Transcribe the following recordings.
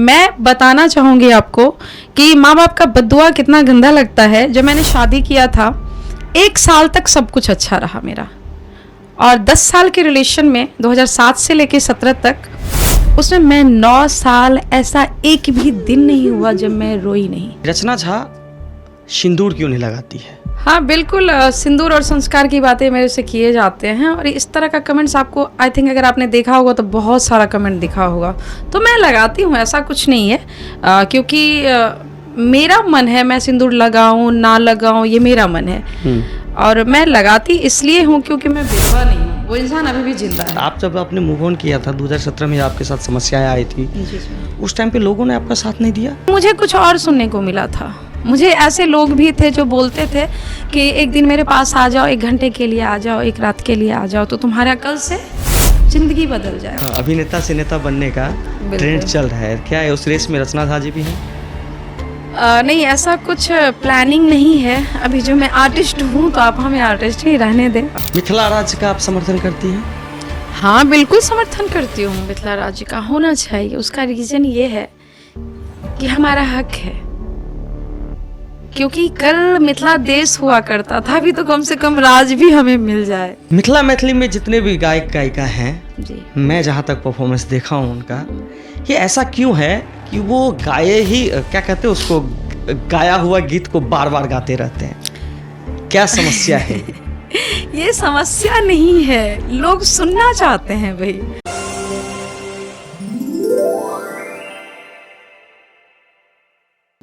मैं बताना चाहूँगी आपको कि माँ बाप का बद्दुआ कितना गंदा लगता है। जब मैंने शादी किया था 1 साल तक सब कुछ अच्छा रहा मेरा, और 10 साल के रिलेशन में 2007 से लेके 17 तक उसमें मैं 9 साल ऐसा एक भी दिन नहीं हुआ जब मैं रोई नहीं। रचना झा सिंदूर क्यों नहीं लगाती है? हाँ बिल्कुल, सिंदूर और संस्कार की बातें मेरे से किए जाते हैं, और इस तरह का कमेंट्स आपको आई थिंक अगर आपने देखा होगा तो बहुत सारा कमेंट दिखा होगा। तो मैं लगाती हूँ, ऐसा कुछ नहीं है, क्योंकि मेरा मन है मैं सिंदूर लगाऊं ना लगाऊं, ये मेरा मन है। और मैं लगाती इसलिए हूँ क्योंकि मैं विधवा नहीं हूँ, वो इंसान अभी भी जिंदा है। आप जब आपने मूव ऑन किया था 2017 में, आपके साथ समस्याएं आई थी, उस टाइम पे लोगों ने आपका साथ नहीं दिया? मुझे कुछ और सुनने को मिला था। मुझे ऐसे लोग भी थे जो बोलते थे कि एक दिन मेरे पास आ जाओ, 1 घंटे के लिए आ जाओ, 1 रात के लिए आ जाओ, तो तुम्हारा कल से जिंदगी बदल जाए। अभिनेता से नेता बनने का ट्रेंड चल रहा है, क्या है उस रेस में रचना झा जी भी हैं? नहीं, ऐसा कुछ प्लानिंग नहीं है अभी। जो मैं आर्टिस्ट हूँ तो आप हमें आर्टिस्ट ही रहने दें। मिथिला राज का आप समर्थन करती हैं? हाँ बिल्कुल समर्थन करती हूँ। मिथिला राज्य का होना चाहिए। उसका रीज़न ये है कि हमारा हक है, क्योंकि कल मिथिला देश हुआ करता था, अभी तो कम से कम राज भी हमें मिल जाए। मिथिला मैथिली में जितने भी गायक गायिका हैं जी, मैं जहाँ तक परफॉर्मेंस देखा हूँ उनका, ये ऐसा क्यों है कि वो गाए ही, क्या कहते हैं उसको, गाया हुआ गीत को बार बार गाते रहते हैं? क्या समस्या है? ये समस्या नहीं है, लोग सुनना चाहते हैं भाई।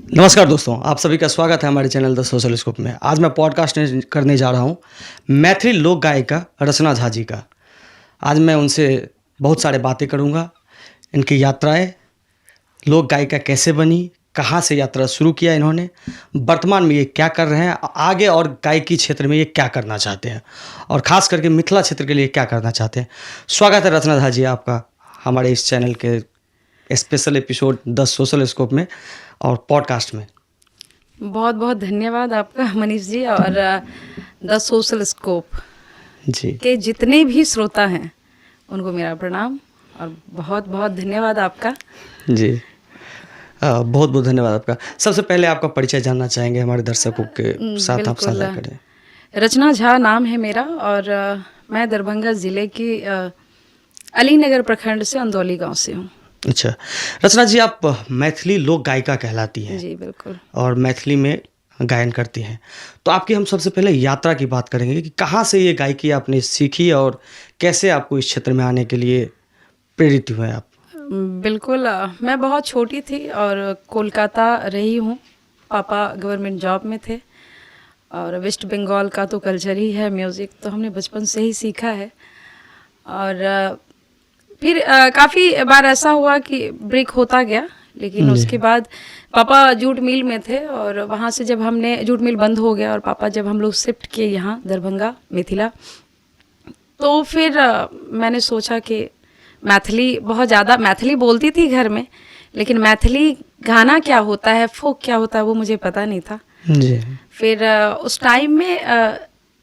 नमस्कार दोस्तों, आप सभी का स्वागत है हमारे चैनल द सोशल स्कोप में। आज मैं पॉडकास्ट करने जा रहा हूँ मैथिली लोक गायिका रचना झा जी का। आज मैं उनसे बहुत सारे बातें करूँगा, इनकी यात्राएं, लोक गायिका कैसे बनी, कहाँ से यात्रा शुरू किया इन्होंने, वर्तमान में ये क्या कर रहे हैं, आगे और गायकी क्षेत्र में ये क्या करना चाहते हैं, और ख़ास करके मिथिला क्षेत्र के लिए क्या करना चाहते हैं। स्वागत है रचना झा जी आपका हमारे इस चैनल के special episode the social scope में और पॉडकास्ट में। बहुत बहुत धन्यवाद आपका मनीष जी, और द सोशल स्कोप जी के जितने भी श्रोता हैं उनको मेरा प्रणाम और बहुत बहुत धन्यवाद आपका। जी बहुत बहुत धन्यवाद आपका। सबसे पहले आपका परिचय जानना चाहेंगे हमारे दर्शकों के साथ, आप साझा करें। रचना झा नाम है मेरा, और मैं दरभंगा ज़िले की अलीनगर प्रखंड से अंदौली गांव से हूँ। अच्छा, रचना जी आप मैथिली लोक गायिका कहलाती हैं। जी बिल्कुल। और मैथिली में गायन करती हैं, तो आपकी हम सबसे पहले यात्रा की बात करेंगे कि कहाँ से ये गायकी आपने सीखी और कैसे आपको इस क्षेत्र में आने के लिए प्रेरित हुए आप? बिल्कुल, मैं बहुत छोटी थी और कोलकाता रही हूँ। पापा गवर्नमेंट जॉब में थे, और वेस्ट बंगाल का तो कल्चर ही है म्यूज़िक, तो हमने बचपन से ही सीखा है। और फिर काफ़ी बार ऐसा हुआ कि ब्रेक होता गया, लेकिन उसके बाद पापा जूट मिल में थे, और वहाँ से जब हमने, जूट मिल बंद हो गया और पापा जब हम लोग शिफ्ट किए यहाँ दरभंगा मिथिला, तो फिर मैंने सोचा कि मैथिली, बहुत ज़्यादा मैथिली बोलती थी घर में, लेकिन मैथिली गाना क्या होता है, फोक क्या होता है, वो मुझे पता नहीं था। जी। फिर उस टाइम में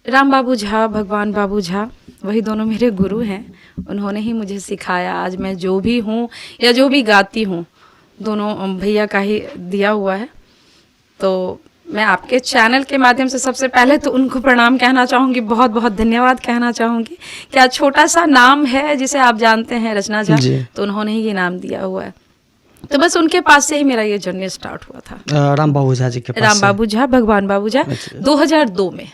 राम बाबू झा, भगवान बाबू झा, वही दोनों मेरे गुरु हैं। उन्होंने ही मुझे सिखाया। आज मैं जो भी हूँ या जो भी गाती हूँ, दोनों भैया का ही दिया हुआ है। तो मैं आपके चैनल के माध्यम से सबसे पहले तो उनको प्रणाम कहना चाहूँगी, बहुत बहुत धन्यवाद कहना चाहूँगी। क्या छोटा सा नाम है जिसे आप जानते हैं, रचना झा, तो उन्होंने ही ये नाम दिया हुआ है। तो बस उनके पास से ही मेरा ये जर्नी स्टार्ट हुआ था। राम बाबू झा जी के पास? राम बाबू झा, भगवान बाबू झा, 2002 में।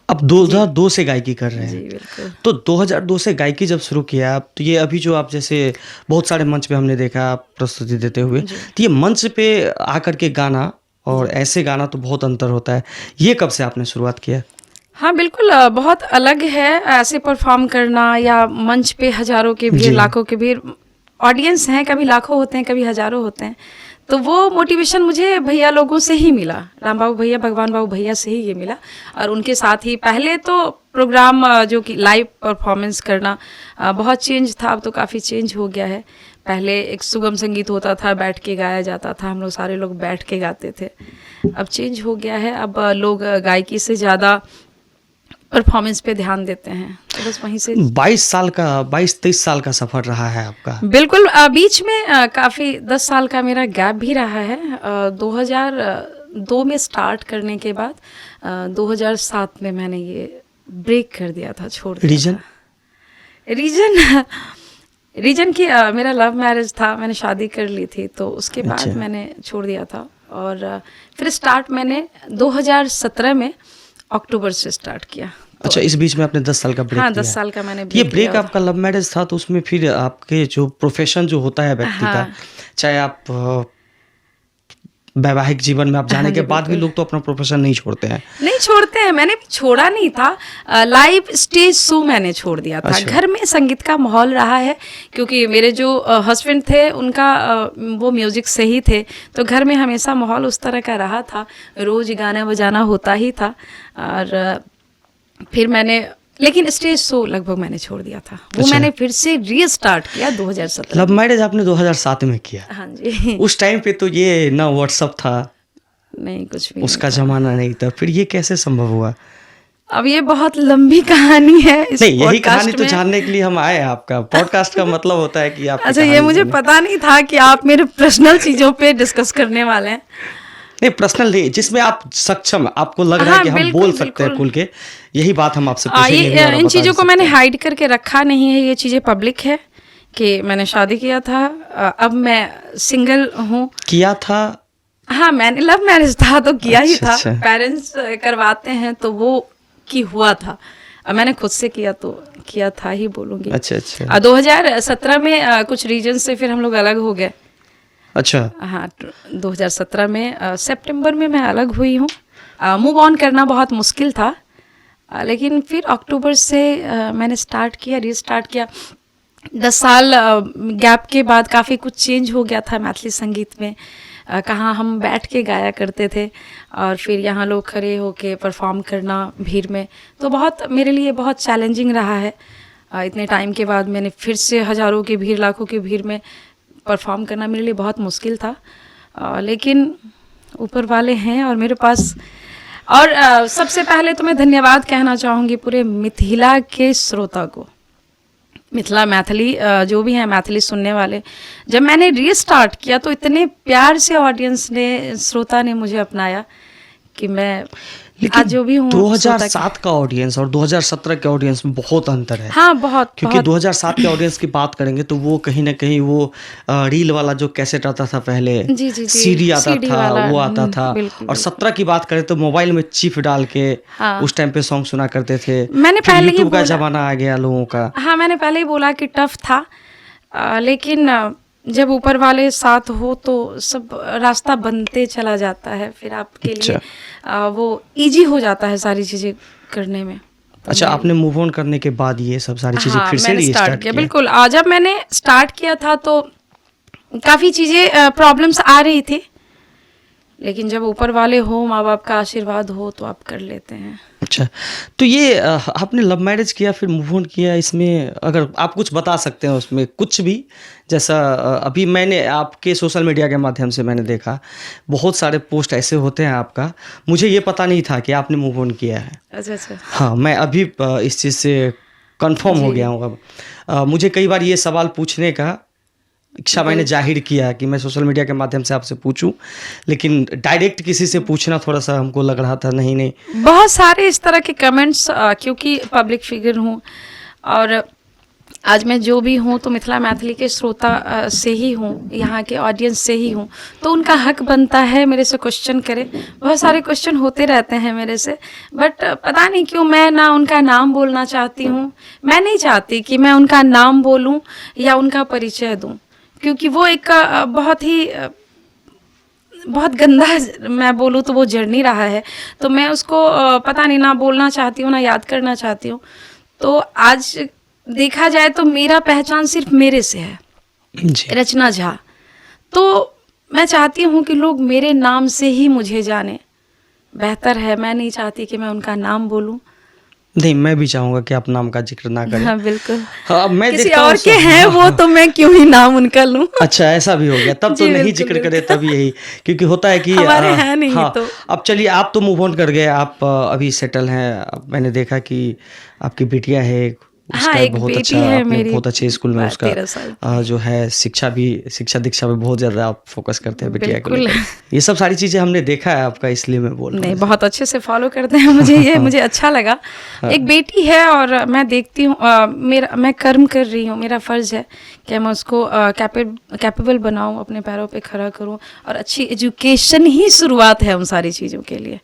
अब 2002 से गायकी कर रहे हैं। जी बिल्कुल। तो 2002 से गायकी जब शुरू किया आप, तो ये अभी जो आप जैसे बहुत सारे मंच पे हमने देखा आप प्रस्तुति देते हुए, तो ये मंच पे आकर के गाना और ऐसे गाना तो बहुत अंतर होता है। ये कब से आपने शुरुआत किया? हाँ बिल्कुल, बहुत अलग है ऐसे परफॉर्म करना, या मंच पे हजारों के भीड़, लाखों के भीड़, ऑडियंस हैं, कभी लाखों होते हैं, कभी हजारों होते हैं। तो वो मोटिवेशन मुझे भैया लोगों से ही मिला, राम बाबू भैया, भगवान बाबू भैया से ही ये मिला। और उनके साथ ही पहले तो प्रोग्राम जो कि लाइव परफॉर्मेंस करना बहुत चेंज था, अब तो काफ़ी चेंज हो गया है। पहले एक सुगम संगीत होता था, बैठ के गाया जाता था, हम लोग सारे लोग बैठ के गाते थे। अब चेंज हो गया है, अब लोग गायकी से ज़्यादा परफॉर्मेंस पे ध्यान देते हैं, तो बस वहीं से 22-23 साल का सफ़र रहा है आपका। बिल्कुल। बीच में काफ़ी 10 साल का मेरा गैप भी रहा है। 2002 में स्टार्ट करने के बाद 2007 में मैंने ये ब्रेक कर दिया था, छोड़ दिया रीजन? था। रीजन कि मेरा लव मैरिज था, मैंने शादी कर ली थी, तो उसके बाद अच्छा। मैंने छोड़ दिया था। और फिर स्टार्ट मैंने 2017 में अक्टूबर से स्टार्ट किया। तो अच्छा, इस बीच में आपने 10 साल का ब्रेक हाँ, लिया 10 साल का मैंने ये ब्रेक ब्रेक लिया। आपका लव मैरिज था, तो उसमें फिर आपके जो प्रोफेशन जो होता है व्यक्ति का, हाँ। चाहे आप वैवाहिक जीवन में आप जाने हाँ के जी, बाद भी बिल्कुल। लोग तो अपना प्रोफेशन नहीं छोड़ते हैं। नहीं छोड़ते हैं, मैंने भी छोड़ा नहीं था। लाइव स्टेज शो मैंने छोड़ दिया था। अच्छा। घर में संगीत का माहौल रहा है, क्योंकि मेरे जो हस्बैंड थे उनका वो म्यूजिक से ही थे, तो घर में हमेशा माहौल उस तरह का रहा था, रोज गाना बजाना होता ही था। और फिर मैंने, लेकिन स्टेज शो लगभग मैंने छोड़ दिया था। वो अच्छा। मैंने फिर से रीस्टार्ट किया 2017 लव में। मैरिज आपने 2007 में किया। हाँ जी। उस टाइम पे तो ये ना व्हाट्सअप था, नहीं, कुछ भी उसका नहीं था। जमाना नहीं था, फिर ये कैसे संभव हुआ? अब ये बहुत लंबी कहानी है इस नहीं, यही पॉडकास्ट कहानी तो में। जानने के लिए हम आए हैं। आपका पॉडकास्ट का मतलब होता है कि आप अच्छा, ये मुझे पता नहीं था कि आप मेरे पर्सनल चीजों पे डिस्कस करने वाले हैं। नहीं, पर्सनल नहीं, जिसमें आप सक्षम, आपको लग रहा है हाँ, कि हम बिल्कुल, बोल सकते हैं बिल्कुल। खुल के, यही बात हम आपसे पूछेंगे भी ये और आप इन बता चीज़ों भी को मैंने सकते हैं। हाइड करके रखा नहीं है, ये चीज़ें पब्लिक है कि मैंने शादी किया था। अब मैं सिंगल हूँ। किया था। हाँ, मैंने लव मैरिज था तो किया ही अच्छा, था। अच्छा। पेरेंट्स करवाते हैं तो वो की हुआ था। अब मैंने खुद से किया तो किया था ही बोलूँगी। अच्छा, अच्छा। 2017 में कुछ रीजन से फिर हम लोग अलग हो गए। अच्छा। हाँ, 2017 में सितंबर में मैं अलग हुई हूँ। मूव ऑन करना बहुत मुश्किल था, लेकिन फिर अक्टूबर से मैंने रीस्टार्ट किया। 10 साल गैप के बाद काफ़ी कुछ चेंज हो गया था मैथिली संगीत में। कहाँ हम बैठ के गाया करते थे और फिर यहाँ लोग खड़े होके परफॉर्म करना भीड़ में, तो बहुत मेरे लिए बहुत चैलेंजिंग रहा है। इतने टाइम के बाद मैंने फिर से हज़ारों की भीड़, लाखों की भीड़ में परफॉर्म करना मेरे लिए बहुत मुश्किल था। लेकिन ऊपर वाले हैं और मेरे पास। और सबसे पहले तो मैं धन्यवाद कहना चाहूँगी पूरे मिथिला के श्रोता को, मैथिली जो भी हैं मैथिली सुनने वाले। जब मैंने रीस्टार्ट किया तो इतने प्यार से ऑडियंस ने, श्रोता ने मुझे अपनाया कि मैं लेकिन आज जो भी हूँ। 2007 का ऑडियंस और 2017 के ऑडियंस में बहुत अंतर है। हाँ, बहुत क्योंकि बहुत 2007 के ऑडियंस की बात करेंगे तो वो कहीं ना कहीं वो रील वाला जो कैसेट आता था पहले, जी, जी, जी, सीडी आता सीडी था, वाला, वो आता था। बिल्कुल, और बिल्कुल। 17 की बात करें तो मोबाइल में चिप डाल के हाँ। उस टाइम पे सॉन्ग सुना करते थे। मैंने फिर पहले ही यूट्यूब का बोला। जमाना आ गया लोगों का। हाँ, मैंने पहले ही बोला कि टफ था, लेकिन जब ऊपर वाले साथ हो तो सब रास्ता बनते चला जाता है, फिर आपके लिए वो इजी हो जाता है सारी चीज़ें करने में। अच्छा, आपने मूव ऑन करने के बाद ये सब सारी चीजें हाँ, फिर से मैंने स्टार्ट रीस्टार्ट किया। किया? बिल्कुल, जब मैंने स्टार्ट किया था तो काफ़ी चीज़ें प्रॉब्लम्स आ रही थी, लेकिन जब ऊपर वाले हो, माँ बाप का आशीर्वाद हो तो आप कर लेते हैं। अच्छा, तो ये आपने लव मैरिज किया फिर मूव ऑन किया, इसमें अगर आप कुछ बता सकते हैं उसमें कुछ भी, जैसा अभी मैंने आपके सोशल मीडिया के माध्यम से मैंने देखा बहुत सारे पोस्ट ऐसे होते हैं आपका, मुझे ये पता नहीं था कि आपने मूव ऑन किया है। अच्छा, अच्छा। हाँ, मैं अभी इस चीज़ से कंफर्म हो जी। गया हूँ अब। मुझे कई बार ये सवाल पूछने का इच्छा मैंने जाहिर किया कि मैं सोशल मीडिया के माध्यम से आपसे पूछूं, लेकिन डायरेक्ट किसी से पूछना थोड़ा सा हमको लग रहा था नहीं। बहुत सारे इस तरह के कमेंट्स, क्योंकि पब्लिक फिगर हूँ और आज मैं जो भी हूँ तो मिथिला मैथिली के श्रोता से ही हूँ, यहाँ के ऑडियंस से ही हूँ, तो उनका हक बनता है मेरे से क्वेश्चन करें। बहुत सारे क्वेश्चन होते रहते हैं मेरे से, बट पता नहीं क्यों मैं ना उनका नाम बोलना चाहती हूँ। मैं नहीं चाहती कि मैं उनका नाम बोलूँ या उनका परिचय दूँ, क्योंकि वो एक बहुत गंदा, मैं बोलूँ तो वो जर्नी रहा है, तो मैं उसको पता नहीं, ना बोलना चाहती हूँ ना याद करना चाहती हूँ। तो आज देखा जाए तो मेरा पहचान सिर्फ मेरे से है, जी। रचना झा। तो मैं चाहती हूँ कि लोग मेरे नाम से ही मुझे जाने, बेहतर है। मैं नहीं चाहती कि मैं उनका नाम बोलूँ, नहीं, मैं भी चाहूँगा कि आप नाम का जिक्र ना करें। हाँ बिल्कुल, हाँ, मैं किसी देखता हूँ और के हैं वो तो मैं क्यों ही नाम उनका लूं। अच्छा, ऐसा भी हो गया, तब तो जी नहीं बिल्कुल जिक्र करें, बिल्कुल। तब यही, क्योंकि होता है कि हमारे हैं नहीं हाँ, तो। अब चलिए आप तो मूव ऑन कर गए, आप अभी सेटल हैं। अब मैंने देखा कि आपकी बिटिया है एक, हाँ, उसका एक बहुत बेटी अच्छा, है आपने मेरी, बहुत अच्छे स्कूल में उसका 13 साल की। जो है शिक्षा दीक्षा में बहुत ज़्यादा आप फोकस करते हैं बिटिया को बिल्कुल। लेकर। ये सब सारी चीज़ें हमने देखा है आपका, इसलिए मैं बोल रहा नहीं, हूँ। बहुत अच्छे से फॉलो करते हैं मुझे, ये मुझे अच्छा लगा। एक बेटी है और मैं देखती हूँ, मैं कर्म कर रही हूँ, मेरा फ़र्ज़ है कि मैं उसको कैपेबल बनाऊँ, अपने पैरों पे खड़ा करूँ, और अच्छी एजुकेशन ही शुरुआत है उन सारी चीज़ों के लिए,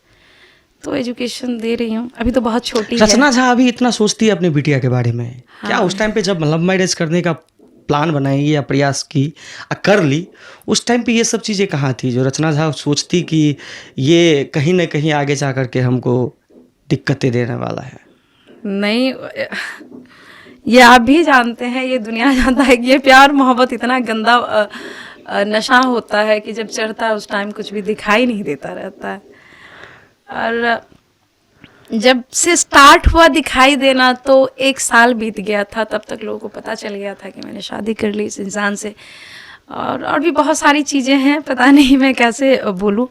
तो एजुकेशन दे रही हूँ। अभी तो बहुत छोटी है। रचना झा अभी इतना सोचती है अपनी बिटिया के बारे में, क्या उस टाइम पे जब लव मैरिज करने का प्लान बनाई या प्रयास की, कर ली, उस टाइम पे ये सब चीज़ें कहाँ थी जो रचना झा सोचती कि ये कहीं ना कहीं आगे जा कर के हमको दिक्कतें देने वाला है? नहीं, ये आप भी जानते हैं, ये दुनिया जानता है कि ये प्यार मोहब्बत इतना गंदा नशा होता है कि जब चढ़ता है उस टाइम कुछ भी दिखाई नहीं देता रहता है, और जब से स्टार्ट हुआ दिखाई देना तो 1 साल बीत गया था, तब तक लोगों को पता चल गया था कि मैंने शादी कर ली इस इंसान से, और भी बहुत सारी चीज़ें हैं, पता नहीं मैं कैसे बोलूँ।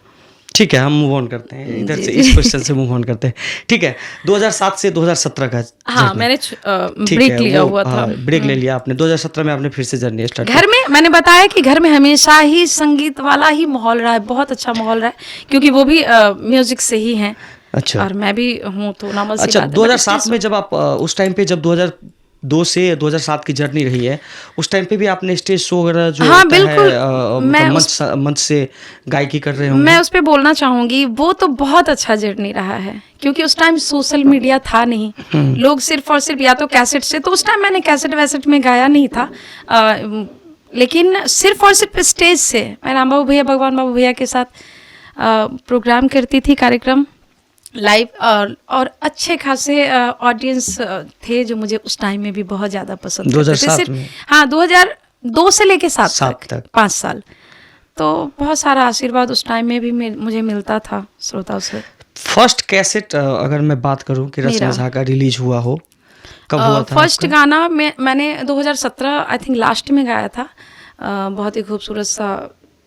ठीक है, हम मूव ऑन करते हैं इधर जी, से, जी। इस क्वेश्चन से मूव ऑन करते हैं। ठीक है, 2007 से 2017 का हाँ, जर्नी। मैंने ठीक ब्रेक है, लिया वो हुआ था। ब्रेक ले लिया आपने, 2017 में आपने फिर से जर्नी स्टार्ट घर में मैंने बताया कि घर में हमेशा ही संगीत वाला ही माहौल रहा है, बहुत अच्छा माहौल रहा है, क्योंकि वो भी म्यूजिक से ही हैं। अच्छा। और मैं भी हूँ, तो नॉर्मल सी अच्छा, बात है। 2007 में जब आप उस टाइम पे, जब 2002 से 2007 की जर्नी रही है, उस टाइम पे भी आपने स्टेज शो वगैरह जो हाँ होता है, बिल्कुल, मैं मतलब मंच से गायकी कर रहे मैं होंगे। उस पे बोलना चाहूँगी, वो तो बहुत अच्छा जर्नी रहा है, क्योंकि उस टाइम सोशल मीडिया था नहीं, लोग सिर्फ और सिर्फ या तो कैसेट से, तो उस टाइम मैंने कैसेट वैसेट में गाया नहीं था, लेकिन सिर्फ और सिर्फ स्टेज से मैं राम बाबू भैया, भगवान बाबू भैया के साथ प्रोग्राम करती थी, कार्यक्रम लाइव, और अच्छे खासे ऑडियंस थे जो मुझे उस टाइम में भी बहुत ज़्यादा पसंद करते थे। 2007 में? हाँ, 2002 से लेके 7 सात तक। 5 साल, तो बहुत सारा आशीर्वाद उस टाइम में भी मुझे मिलता था श्रोताओं से। फर्स्ट कैसेट अगर मैं बात करूं कि रचना झा का रिलीज हुआ हो, कब हुआ था फर्स्ट आपका? गाना मैंने 2017 आई थिंक लास्ट में गाया था। बहुत ही खूबसूरत सा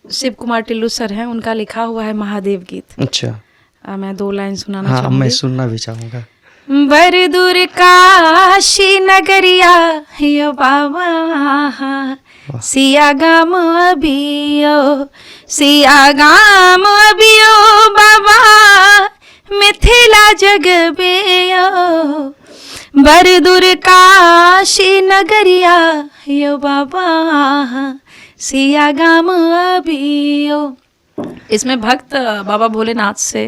शिव कुमार टिल्लू सर हैं, उनका लिखा हुआ है महादेव गीत। अच्छा, मैं 2 लाइन सुनाना हाँ, चाहूँगी। मैं सुनना भी चाहूँगा। बर दूर काशी नगरिया यो बाबा, सिया गाम अबियो, सिया गाम अबियो बाबा, मिथिला जगबेयो, बर दूर काशी नगरिया यो बाबा, सिया गाम अबियो। इसमें भक्त बाबा भोलेनाथ से,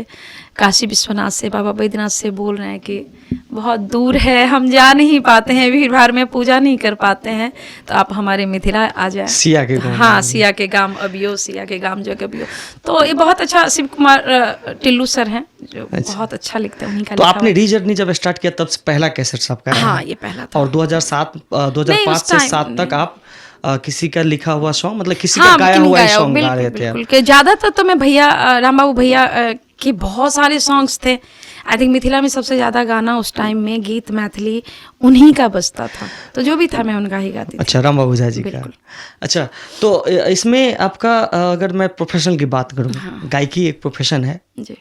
काशी विश्वनाथ से, बाबा बैद्यनाथ से बोल रहे हैं कि बहुत दूर है, हम जा नहीं पाते हैं, भीड़ भाड़ में पूजा नहीं कर पाते हैं, तो आप हमारे मिथिला आ जाए। सिया के गाँव। हाँ, सिया के गाम अबियो, सिया के गाम जग अबियो। तो ये बहुत अच्छा शिव कुमार टिल्लू सर हैं जो बहुत अच्छा लिखते हैं, उन्हीं का तो लिखा आपने हुआ। री जर्नी जब स्टार्ट किया तब से पहला कैसेट आपका रहा? हाँ, ये पहला था। और 2005 से 7 तक आप किसी का लिखा हुआ सॉन्ग, मतलब किसी का गाया हुआ ही सॉन्ग गा रहे थे? बिल्कुल, कि ज़्यादातर तो मैं भैया राम बाबू भैया के बहुत सारे सॉन्ग्स थे। आई थिंक मिथिला में सबसे ज़्यादा गाना उस टाइम में गीत मैथिली उन्हीं का बजता था, तो जो भी था मैं उनका ही गाती थी। अच्छा, राम बाबू झा जी का। बिल्कुल। अच्छा, तो इसमें आपका अगर मैं प्रोफेशन की बात करूँ, गायकी एक प्रोफेशन है जी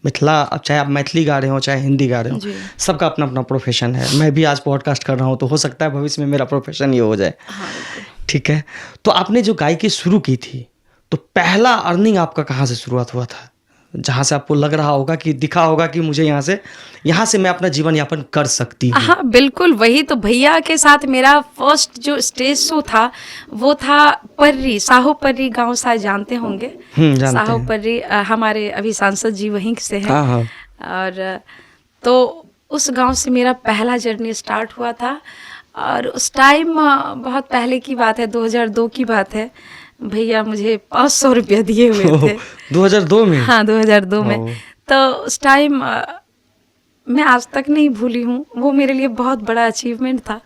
मिथिला, अब चाहे आप मैथिली गा रहे हो चाहे हिंदी गा रहे हो, जी। सबका अपना अपना प्रोफेशन है। मैं भी आज पॉडकास्ट कर रहा हूँ, तो हो सकता है भविष्य में मेरा प्रोफेशन ये हो जाए। हाँ बिल्कुल। ठीक है, तो आपने जो गायकी शुरू की थी, तो पहला अर्निंग आपका कहाँ से शुरुआत हुआ था, जहाँ से आपको लग रहा होगा कि दिखा होगा कि मुझे यहाँ से मैं अपना जीवन यापन कर सकती हूँ? हाँ बिल्कुल, वही तो भैया के साथ मेरा फर्स्ट जो स्टेज शो था वो था पर्री, साहो पर्री गांव, शायद जानते होंगे। जानते साहो हैं। पर्री, हमारे अभी सांसद जी वहीं से हैं। हाँ, हाँ। और तो उस गांव से मेरा पहला जर्नी स्टार्ट हुआ था, और उस टाइम बहुत पहले की बात है, 2002 की बात है, भैया मुझे 500 रुपया दिए हुए थे। 2002 में? हाँ, 2002 में। ओह। तो उस टाइम मैं आज तक नहीं भूली हूँ, वो मेरे लिए बहुत बड़ा अचीवमेंट था,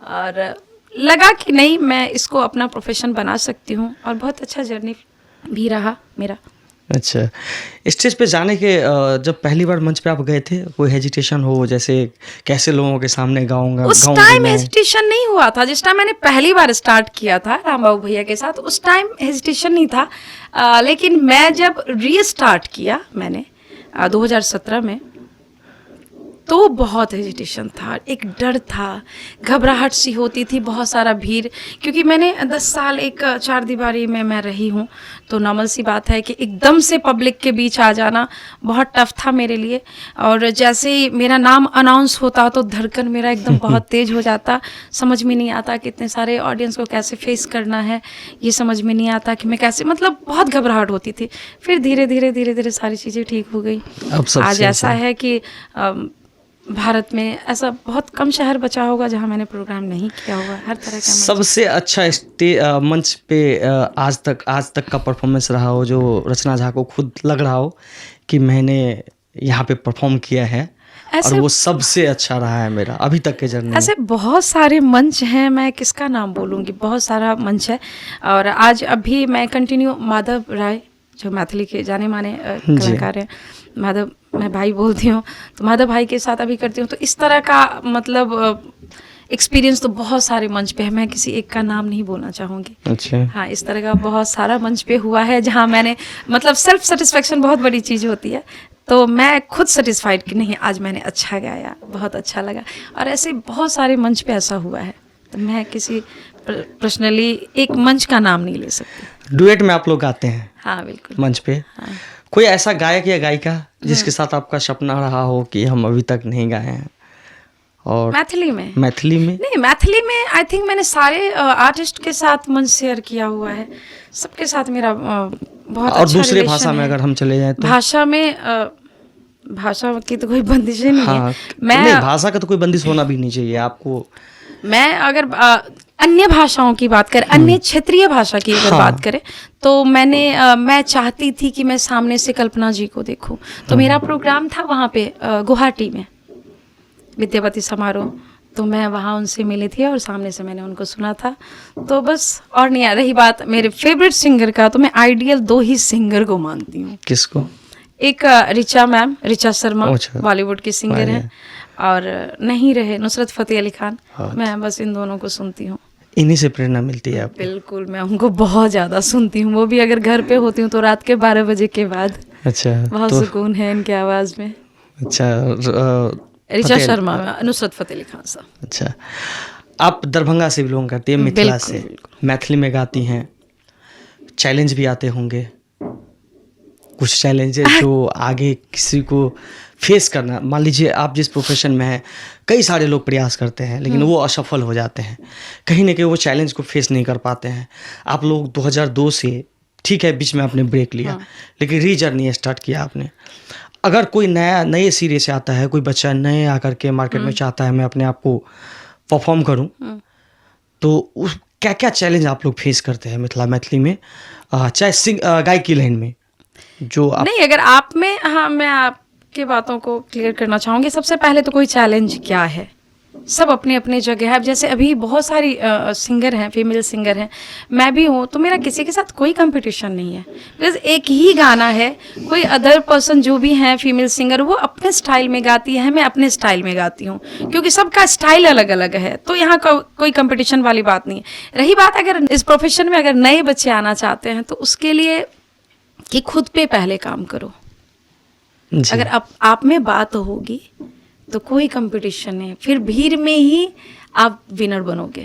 और लगा कि नहीं, मैं इसको अपना प्रोफेशन बना सकती हूँ, और बहुत अच्छा जर्नी भी रहा मेरा। अच्छा, स्टेज पे जाने के जब पहली बार मंच पे आप गए थे, कोई हेजिटेशन हो, जैसे कैसे लोगों के सामने उस गाऊंगी टाइम मैं? हेजिटेशन नहीं हुआ था। जिस टाइम मैंने पहली बार स्टार्ट किया था राम बाबू भैया के साथ, उस टाइम हेजिटेशन नहीं था। लेकिन मैं जब रीस्टार्ट किया मैंने 2017 में, तो बहुत हेजिटेशन था, एक डर था, घबराहट सी होती थी, बहुत सारा भीड़, क्योंकि मैंने 10 साल एक चार दीवारी में मैं रही हूँ। तो नॉर्मल सी बात है कि एकदम से पब्लिक के बीच आ जाना बहुत टफ था मेरे लिए। और जैसे ही मेरा नाम अनाउंस होता तो धड़कन मेरा एकदम बहुत तेज़ हो जाता। समझ में नहीं आता कि इतने सारे ऑडियंस को कैसे फेस करना है, ये समझ में नहीं आता कि मैं कैसे, मतलब बहुत घबराहट होती थी। फिर धीरे धीरे सारी चीज़ें ठीक हो गई। अब सबसे आज ऐसा है कि भारत में ऐसा बहुत कम शहर बचा होगा जहां मैंने प्रोग्राम नहीं किया होगा। हर तरह का सबसे अच्छा मंच पे आज तक का परफॉर्मेंस रहा हो, जो रचना झा को खुद लग रहा हो कि मैंने यहाँ पे परफॉर्म किया है और वो सबसे अच्छा रहा है मेरा अभी तक के जर्नी में? ऐसे बहुत सारे मंच हैं, मैं किसका नाम बोलूँगी, बहुत सारा मंच है। और आज अभी मैं कंटिन्यू माधव राय, जो मैथिली के जाने माने कलाकार हैं, माधव मैं भाई बोलती हूँ, तो माधव भाई के साथ अभी करती हूँ। तो इस तरह का मतलब एक्सपीरियंस तो बहुत सारे मंच पे है, मैं किसी एक का नाम नहीं बोलना चाहूँगी। अच्छा। हाँ, इस तरह का बहुत सारा मंच पे हुआ है जहाँ मैंने, मतलब सेल्फ सेटिस्फेक्शन बहुत बड़ी चीज़ होती है। तो मैं खुद सेटिस्फाइड कि नहीं आज मैंने अच्छा गाया, बहुत अच्छा लगा। और ऐसे बहुत सारे मंच पे ऐसा हुआ है, तो मैं किसी पर्सनली एक मंच का नाम नहीं ले सकती। डुएट में आप लोग गाते हैं? हाँ बिल्कुल। मंच पे हाँ। कोई ऐसा गायक या गायिका जिसके साथ आपका सपना रहा हो कि हम अभी तक नहीं गाए हैं? और मैथिली में? मैथिली में नहीं, मैथिली में आई थिंक मैंने सारे आर्टिस्ट के साथ मंच शेयर किया हुआ है, सबके साथ मेरा बहुत और अच्छा दूसरे भाषा में अगर हम चले जाएं तो? भाषा में भाषा की तो कोई बंदिश ही नहीं हाँ, है। मैं नहीं, भाषा का तो कोई बंदिश होना भी नहीं चाहिए आपको। मैं अगर अन्य भाषाओं की बात करें, अन्य क्षेत्रीय भाषा की अगर बात करें, तो मैं चाहती थी कि मैं सामने से कल्पना जी को देखूं। तो मेरा प्रोग्राम था वहाँ पे गुवाहाटी में, विद्यापति समारोह। तो मैं वहाँ उनसे मिली थी और सामने से मैंने उनको सुना था। तो बस, और नहीं आ रही बात मेरे फेवरेट सिंगर का, तो मैं आइडियल 2 ही सिंगर को मानती हूँ। किसको? एक ऋचा मैम, ऋचा शर्मा, बॉलीवुड की सिंगर हैं, और नहीं रहे नुसरत फतेह अली खान। मैं बस इन दोनों को सुनती हूँ। इन्हीं से प्रेरणा मिलती है आपको? बिल्कुल, मैं उनको बहुत ज़्यादा सुनती हूँ, वो भी अगर घर पे होती हूँ तो रात के 12 बजे के बाद। अच्छा, बहुत सुकून है इनके आवाज़ में। अच्छा, ऋचा शर्मा, नुसरत फतेह अली खान साहब। अच्छा, आप दरभंगा से बिलोंग करती हैं, मिथिला से, मैथिली में गाती हैं, चैलेंज भी आते होंगे कुछ चैलेंजेस जो आगे किसी को फेस करना, मान लीजिए आप जिस प्रोफेशन में हैं, कई सारे लोग प्रयास करते हैं लेकिन वो असफल हो जाते हैं, कहीं ना कहीं वो चैलेंज को फेस नहीं कर पाते हैं। आप लोग 2002 से, ठीक है बीच में आपने ब्रेक लिया, लेकिन री जर्नी स्टार्ट किया आपने। अगर कोई नए सिरे से आता है, कोई बच्चा नए आकर के मार्केट में चाहता है मैं अपने आप को परफॉर्म करूं, तो उस क्या क्या चैलेंज आप लोग फेस करते हैं मैथिली में, चाहे गायकी लाइन में जो आप... नहीं, अगर आप में, हाँ, मैं आपके बातों को क्लियर करना चाहूँगी। सबसे पहले तो कोई चैलेंज क्या है, सब अपने अपने जगह है। अब जैसे अभी बहुत सारी सिंगर हैं, फीमेल सिंगर हैं, मैं भी हूँ, तो मेरा किसी के साथ कोई कंपटीशन नहीं है, बिकॉज एक ही गाना है। कोई अदर पर्सन जो भी हैं फीमेल सिंगर, वो अपने स्टाइल में गाती है, मैं अपने स्टाइल में गाती हूँ, क्योंकि सबका स्टाइल अलग अलग है। तो यहाँ कोई कंपटीशन वाली बात नहीं है। रही बात अगर इस प्रोफेशन में अगर नए बच्चे आना चाहते हैं, तो उसके लिए कि खुद पे पहले काम करो। अगर आप में बात होगी तो कोई कंपटीशन नहीं, फिर भीड़ में ही आप विनर बनोगे।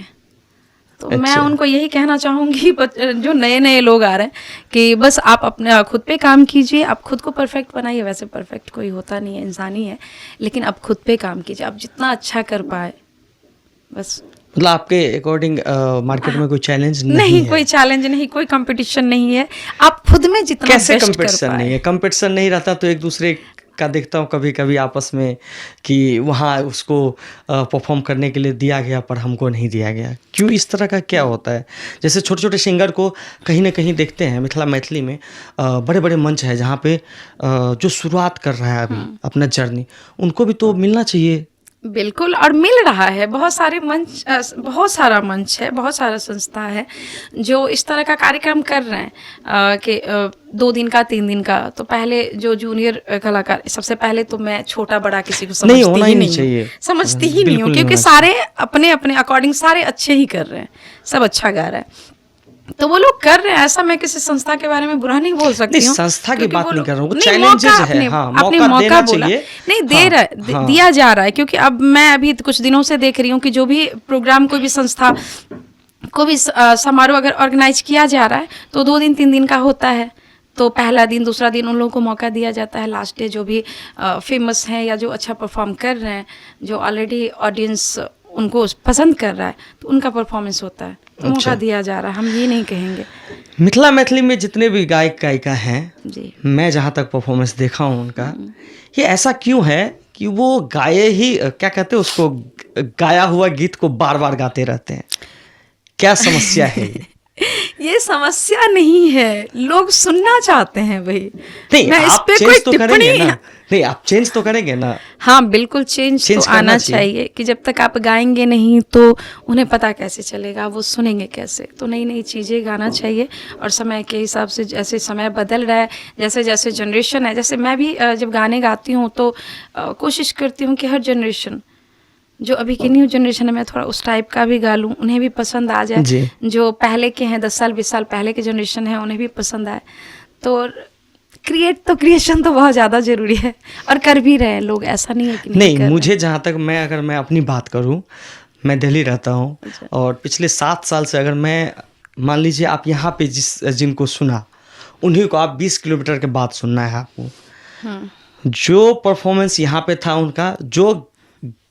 तो मैं उनको यही कहना चाहूँगी, जो नए नए लोग आ रहे हैं, कि बस आप अपने खुद पे काम कीजिए, आप खुद को परफेक्ट बनाइए। वैसे परफेक्ट कोई होता नहीं है, इंसान ही है, लेकिन आप खुद पे काम कीजिए, आप जितना अच्छा कर पाए बस। मतलब आपके अकॉर्डिंग मार्केट में कोई चैलेंज नहीं, कोई चैलेंज नहीं, कोई कंपटीशन नहीं है। आप खुद में जितना कैसे कंपटीशन नहीं है? कंपटीशन नहीं रहता तो एक दूसरे का देखता हूँ कभी कभी आपस में कि वहाँ उसको परफॉर्म करने के लिए दिया गया पर हमको नहीं दिया गया, क्यों? इस तरह का क्या होता है? जैसे छोटे छोटे सिंगर को कहीं ना कहीं देखते हैं मैथिली में, बड़े बड़े मंच है जहाँ पे जो शुरुआत कर रहा है अभी अपना जर्नी, उनको भी तो मिलना चाहिए बिल्कुल, और मिल रहा है बहुत सारे मंच, बहुत सारा मंच है, बहुत सारा संस्था है जो इस तरह का कार्यक्रम कर रहे हैं कि 2 दिन का 3 दिन का। तो पहले जो जूनियर कलाकार, सबसे पहले तो मैं छोटा बड़ा किसी को समझती होना ही ही नहीं नहीं चाहिए। हूँ, समझती ही नहीं हूँ, बिल्कुल नहीं क्योंकि होना सारे अपने अपने अकॉर्डिंग सारे अच्छे ही कर रहे हैं, सब अच्छा गा रहा है। तो वो लोग कर रहे हैं, ऐसा मैं किसी संस्था के बारे में बुरा नहीं बोल सकती नहीं, हूँ। संस्था की क्योंकि बात वो नहीं लोग- कर रहा हूँ, नहीं, challenges मौका है, अपने हाँ, अपने मौका मौका देना बोला चाहिए। नहीं, हाँ। दिया जा रहा है। क्योंकि अब मैं अभी कुछ दिनों से देख रही हूँ कि जो भी प्रोग्राम, कोई भी संस्था को भी समारोह अगर ऑर्गेनाइज किया जा रहा है तो 2 दिन 3 दिन का होता है। तो पहला दिन दूसरा दिन उन लोगों को मौका दिया जाता है, लास्ट डे जो भी फेमस हैं या जो अच्छा परफॉर्म कर रहे हैं, जो ऑलरेडी ऑडियंस उनको पसंद कर रहा है, तो उनका परफॉर्मेंस होता है, तो मौका दिया जा रहा है, हम ये नहीं कहेंगे। मिथिला मैथिली में जितने भी गायक गायिका हैं, जी, मैं जहाँ तक परफॉर्मेंस देखा हूँ उनका, ये ऐसा क्यों है कि वो गाए ही, क्या कहते हैं उसको, गाया हुआ गीत को बार बार गाते रहते हैं? क्या समस्या है ये? ये समस्या नहीं है, लोग सुनना चाहते हैं भाई। नहीं, मैं इस आप पे चेंज कोई तो करेंगे टिप्पणी, ना? नहीं, आप चेंज तो करेंगे ना? हाँ बिल्कुल, चेंज तो करना आना चाहिए कि जब तक आप गाएंगे नहीं तो उन्हें पता कैसे चलेगा, वो सुनेंगे कैसे। तो नई नई चीज़ें गाना चाहिए, और समय के हिसाब से, जैसे समय बदल रहा है, जैसे जैसे जनरेशन है, जैसे मैं भी जब गाने गाती हूँ तो कोशिश करती हूँ कि हर जनरेशन, जो अभी की न्यू जनरेशन है, मैं थोड़ा उस टाइप का भी गा लूँ, उन्हें भी पसंद आ जी। जाए। जो पहले के हैं, 10 साल 20 साल पहले के जनरेशन है, उन्हें भी पसंद आए। तो क्रिएशन तो बहुत ज़्यादा ज़रूरी है, और कर भी रहे हैं लोग, ऐसा नहीं है कि नहीं कर मुझे जहाँ तक, अगर मैं अपनी बात करूँ, मैं दिल्ली रहता हूँ, और पिछले 7 साल से अगर मैं, मान लीजिए आप यहाँ पे जिनको सुना, उन्हीं को आप 20 किलोमीटर के बाद सुनना है आपको। जो परफॉर्मेंस यहाँ पे था उनका, जो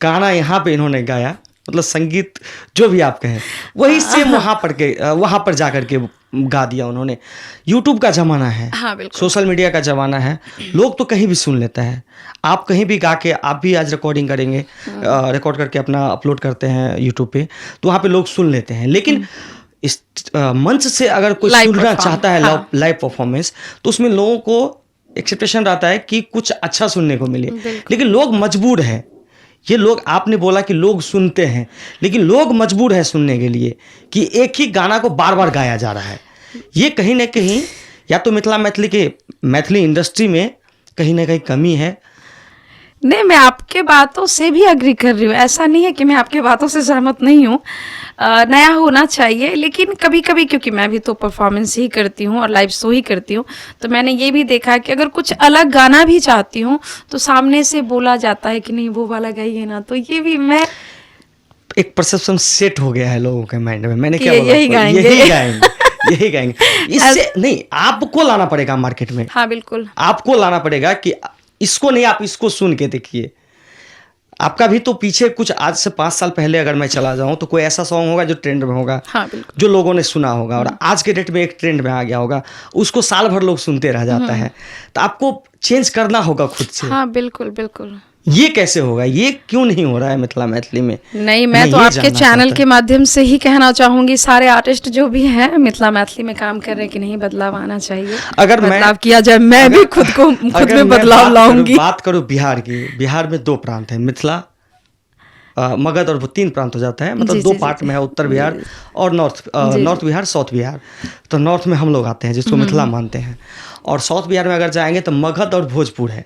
गाना यहाँ पे इन्होंने गाया, मतलब संगीत जो भी आप कहें, वही सेम वहाँ पर जा करके गा दिया उन्होंने। यूट्यूब का ज़माना है, हाँ, बिल्कुल। सोशल मीडिया का ज़माना है, लोग तो कहीं भी सुन लेता है। आप कहीं भी गा के, आप भी आज रिकॉर्डिंग करेंगे, रिकॉर्ड करके अपना अपलोड करते हैं यूट्यूब पे, तो वहाँ पे लोग सुन लेते हैं। लेकिन इस मंच से अगर कोई सुनना चाहता है लाइव परफॉर्मेंस, तो उसमें लोगों को एक्सपेक्टेशन रहता है कि कुछ अच्छा सुनने को मिले, लेकिन लोग मजबूर हैं। ये लोग, आपने बोला कि लोग सुनते हैं, लेकिन लोग मजबूर है सुनने के लिए कि एक ही गाना को बार बार गाया जा रहा है। ये कहीं ना कहीं या तो मैथिली इंडस्ट्री में कहीं ना कहीं कमी है। नहीं, मैं आपके बातों से भी एग्री कर रही हूँ, ऐसा नहीं है कि मैं आपके बातों से सहमत नहीं हूँ। नया होना चाहिए, लेकिन कभी कभी, क्योंकि मैं भी तो परफॉर्मेंस ही करती हूँ और लाइव शो ही करती हूँ, तो मैंने ये भी देखा कि अगर कुछ अलग गाना भी चाहती हूँ तो सामने से बोला जाता है कि नहीं वो वाला गाइए ना, तो ये भी मैं, एक परसेप्शन सेट हो गया है लोगों के माइंड में। मैंने क्या बोला? यही गाएंगे। यही गाएंगे। इससे नहीं, आपको लाना पड़ेगा मार्केट में। हाँ बिल्कुल, आपको लाना पड़ेगा कि इसको नहीं, आप इसको सुन के देखिए। आपका भी तो पीछे कुछ, आज से 5 साल पहले अगर मैं चला जाऊं तो कोई ऐसा सॉन्ग होगा जो ट्रेंड में होगा, हाँ बिल्कुल, जो लोगों ने सुना होगा, और आज के डेट में एक ट्रेंड में आ गया होगा, उसको साल भर लोग सुनते रह जाता है। तो आपको चेंज करना होगा खुद से। हाँ बिल्कुल बिल्कुल। ये कैसे होगा? ये क्यों नहीं हो रहा है मिथिला मैथिली में? नहीं, मैं तो आपके चैनल के माध्यम से ही कहना चाहूंगी, सारे आर्टिस्ट जो भी हैं मिथिला मैथिली में काम कर रहे हैं, कि नहीं बदलाव आना चाहिए, अगर बदलाव किया जाए। मैं भी खुद में बदलाव लाऊंगी। बात करूं बिहार की, बिहार में 2 प्रांत है, मिथिला, मगध, और वो 3 प्रांत हो जाता है, मतलब 2 पार्ट में है, उत्तर बिहार और नॉर्थ बिहार, साउथ बिहार। तो नॉर्थ में हम लोग आते हैं जिसको मिथिला मानते हैं, और साउथ बिहार में अगर जाएंगे तो मगध और भोजपुर है।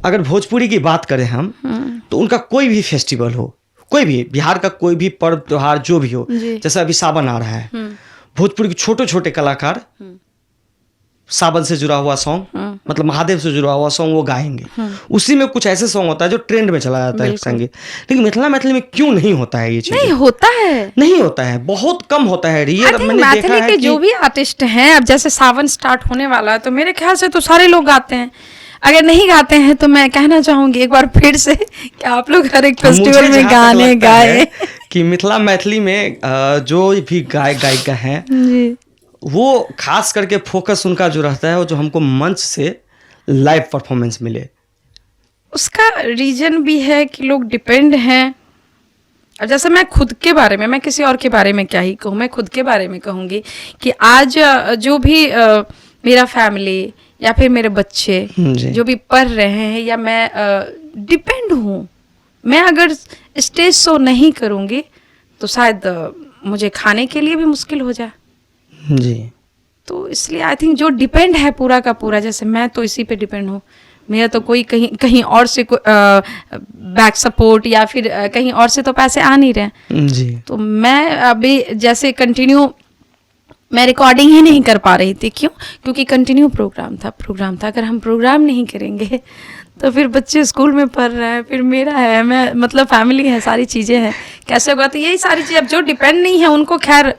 अगर भोजपुरी की बात करें हम, तो उनका कोई भी फेस्टिवल हो, कोई भी बिहार का कोई भी पर्व त्योहार जो भी हो, जैसे अभी सावन आ रहा है, भोजपुरी के छोटे छोटे कलाकार सावन से जुड़ा हुआ सॉन्ग, मतलब महादेव से जुड़ा हुआ सॉन्ग वो गाएंगे। उसी में कुछ ऐसे सॉन्ग होता है जो ट्रेंड में चला जाता है संगीत। लेकिन मिथिला मैथिली में क्यों नहीं होता है ये चीज? नहीं होता है, नहीं होता है, बहुत कम होता है। रियल मैंने देखा है कि जो भी आर्टिस्ट हैं, अब जैसे सावन स्टार्ट होने वाला है, तो मेरे ख्याल से तो सारे लोग गाते हैं। अगर नहीं गाते हैं तो मैं कहना चाहूंगी एक बार फिर से कि आप लोग हर एक फेस्टिवल में गाने गाए। कि मिथिला मैथिली में जो भी गायक गायिका हैं, वो खास करके फोकस उनका जो रहता है वो जो हमको मंच से लाइव परफॉर्मेंस मिले। उसका रीजन भी है कि लोग डिपेंड हैं। अब जैसे मैं खुद के बारे में, मैं किसी और के बारे में क्या ही कहूँ, मैं खुद के बारे में कहूँगी कि आज जो भी मेरा फैमिली या फिर मेरे बच्चे जो भी पढ़ रहे हैं, या मैं डिपेंड हूँ, मैं अगर स्टेज शो नहीं करूँगी तो शायद मुझे खाने के लिए भी मुश्किल हो जाए। जी। तो इसलिए आई थिंक जो डिपेंड है पूरा का पूरा, जैसे मैं तो इसी पे डिपेंड हूँ, मेरा तो कोई कहीं और से बैक सपोर्ट या फिर कहीं और से तो पैसे आ नहीं रहे। जी। तो मैं अभी जैसे कंटिन्यू मैं रिकॉर्डिंग ही नहीं कर पा रही थी। क्यों? क्योंकि कंटिन्यू प्रोग्राम था। अगर हम प्रोग्राम नहीं करेंगे तो फिर बच्चे स्कूल में पढ़ रहे हैं, फिर मेरा है, मैं मतलब फैमिली है, सारी चीज़ें हैं, कैसे होगा? तो यही सारी चीज़ अब जो डिपेंड नहीं है उनको, खैर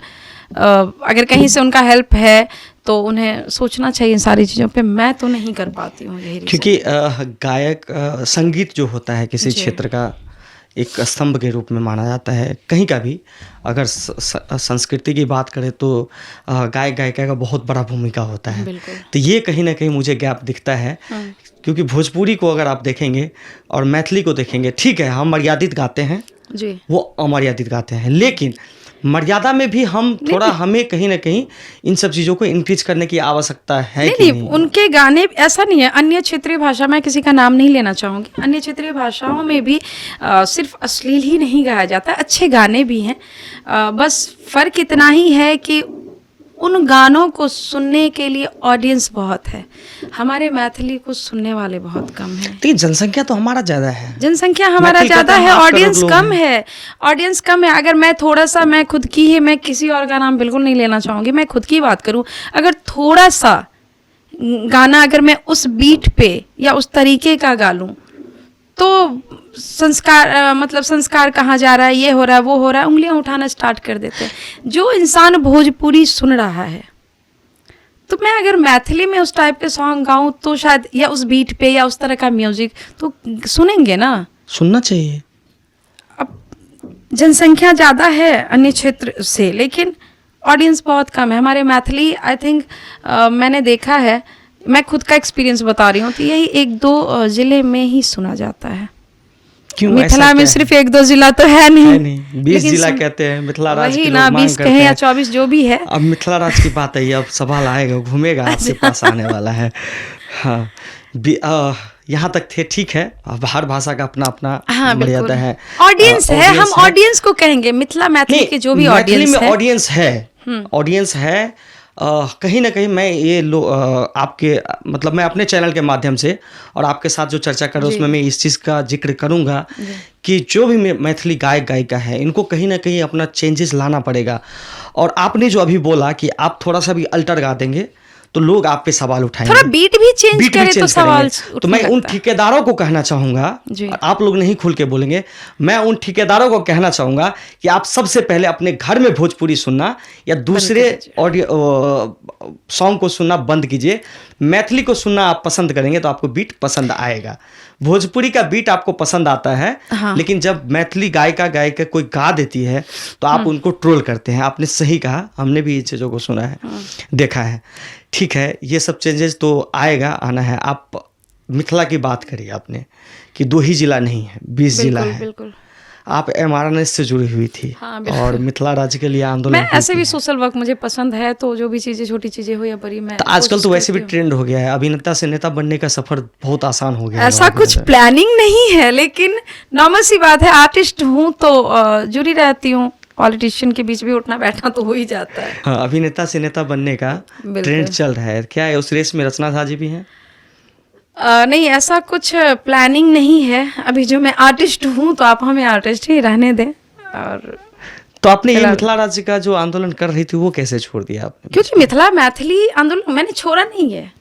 अगर कहीं से उनका हेल्प है तो उन्हें सोचना चाहिए सारी चीज़ों पे। मैं तो नहीं कर पाती हूँ यही reason। क्योंकि गायक संगीत जो होता है किसी जी। क्षेत्र का एक स्तंभ के रूप में माना जाता है, कहीं का भी। अगर संस्कृति की बात करें तो गायक गायिका का बहुत बड़ा भूमिका होता है। बिल्कुल। तो ये कहीं ना कहीं मुझे गैप दिखता है, क्योंकि भोजपुरी को अगर आप देखेंगे और मैथिली को देखेंगे, ठीक है हम मर्यादित गाते हैं, जी। वो अमर्यादित गाते हैं, लेकिन मर्यादा में भी हम थोड़ा, हमें कहीं ना कहीं इन सब चीज़ों को इंक्रीज करने की आवश्यकता है कि नहीं, उनके गाने ऐसा नहीं है। अन्य क्षेत्रीय भाषा, मैं किसी का नाम नहीं लेना चाहूँगी, अन्य क्षेत्रीय भाषाओं में भी सिर्फ अश्लील ही नहीं गाया जाता, अच्छे गाने भी हैं। बस फ़र्क इतना ही है कि उन गानों को सुनने के लिए ऑडियंस बहुत है, हमारे मैथिली को सुनने वाले बहुत कम हैं। तो ये जनसंख्या तो हमारा ज़्यादा है, जनसंख्या हमारा मैथिली ज़्यादा कहते है, हैं 8 ऑडियंस करोड़ कम लोग है, ऑडियंस कम है। अगर मैं थोड़ा सा, मैं खुद की ही, मैं किसी और का नाम बिल्कुल नहीं लेना चाहूँगी, मैं खुद की बात करूँ, अगर थोड़ा सा गाना अगर मैं उस बीट पे या उस तरीके का गा लूँ तो संस्कार मतलब संस्कार कहाँ जा रहा है, ये हो रहा है, वो हो रहा है, उंगलियां उठाना स्टार्ट कर देते हैं। जो इंसान भोजपुरी सुन रहा है, तो मैं अगर मैथिली में उस टाइप के सॉन्ग गाऊं तो शायद, या उस बीट पे या उस तरह का म्यूजिक, तो सुनेंगे ना। सुनना चाहिए। अब जनसंख्या ज़्यादा है अन्य क्षेत्र से, लेकिन ऑडियंस बहुत कम है। हमारे मैथिली आई थिंक मैंने देखा है, मैं खुद का एक्सपीरियंस बता रही हूँ, तो यही 1-2 ज़िले में ही सुना जाता है। क्यों? मिथिला में सिर्फ 1-2 जिला तो है नहीं, 20 जिला कहते हैं मिथिला राज वही के ना, लोग मांग 20 करते कहे या हैं। 24 जो भी है। अब मिथिला राज की बात है, अब सवाल आएगा, घूमेगा आपके पास आने वाला है। हाँ, यहाँ तक थे, ठीक है। अब हर भाषा का अपना अपना मर्यादा है, ऑडियंस है, हम ऑडियंस को कहेंगे, मिथिला मैथिली के जो भी ऑडियंस है, ऑडियंस है, ऑडियंस है। कहीं ना कहीं मैं ये आपके मतलब मैं अपने चैनल के माध्यम से और आपके साथ जो चर्चा कर रहा हूँ उसमें मैं इस चीज़ का जिक्र करूँगा कि जो भी मैथिली गायक गायिका है, इनको कहीं ना कहीं अपना चेंजेस लाना पड़ेगा। और आपने जो अभी बोला कि आप थोड़ा सा भी अल्टर गा देंगे तो लोग आप पे सवाल उठाएंगे, थोड़ा बीट भी चेंज करे तो सवाल तो मैं उन ठेकेदारों को कहना चाहूँगा, आप लोग नहीं खुल के बोलेंगे, मैं उन ठेकेदारों को कहना चाहूँगा कि आप सबसे पहले अपने घर में भोजपुरी सुनना या दूसरे ऑडियो सॉन्ग को सुनना बंद कीजिए। मैथिली को सुनना आप पसंद करेंगे तो आपको बीट पसंद आएगा। भोजपुरी का बीट आपको पसंद आता है, लेकिन जब मैथिली गायिका गायिका कोई गा देती है तो आप उनको ट्रोल करते हैं। आपने सही कहा, हमने भी इन चीज़ों को सुना है, देखा है। ठीक है, ये सब चेंजेस तो आएगा, आना है। आप मिथिला की बात करिए आपने कि 2 ही जिला नहीं है, 20 जिला है। बिल्कुल। आप एमआरएनएस से जुड़ी हुई थी, और मिथिला राज्य के लिए आंदोलन। मैं ऐसे भी सोशल वर्क मुझे पसंद है, तो जो भी चीज़ें, छोटी चीज़ें हो या बड़ी, मैं तो आजकल तो वैसे भी ट्रेंड हो गया है, अभिनेता से नेता बनने का सफर बहुत आसान हो गया है। ऐसा कुछ प्लानिंग नहीं है, लेकिन नॉर्मल सी बात है, आर्टिस्ट हूँ तो जुड़ी रहती हूँ, पॉलिटिशियन के बीच भी उठना बैठना तो हो ही जाता है। हाँ, अभिनेता से नेता बनने का ट्रेंड चल रहा है। क्या है उस रेस में रचना झा जी भी हैं? नहीं, ऐसा कुछ प्लानिंग नहीं है अभी। जो मैं आर्टिस्ट हूँ तो आप हमें आर्टिस्ट ही रहने दें। और तो आपने ये मिथिला राज्य का जो आंदोलन कर रही थी वो कैसे छोड़ दिया आपने? क्योंकि मिथिला मैथिली आंदोलन मैंने छोड़ा नहीं है,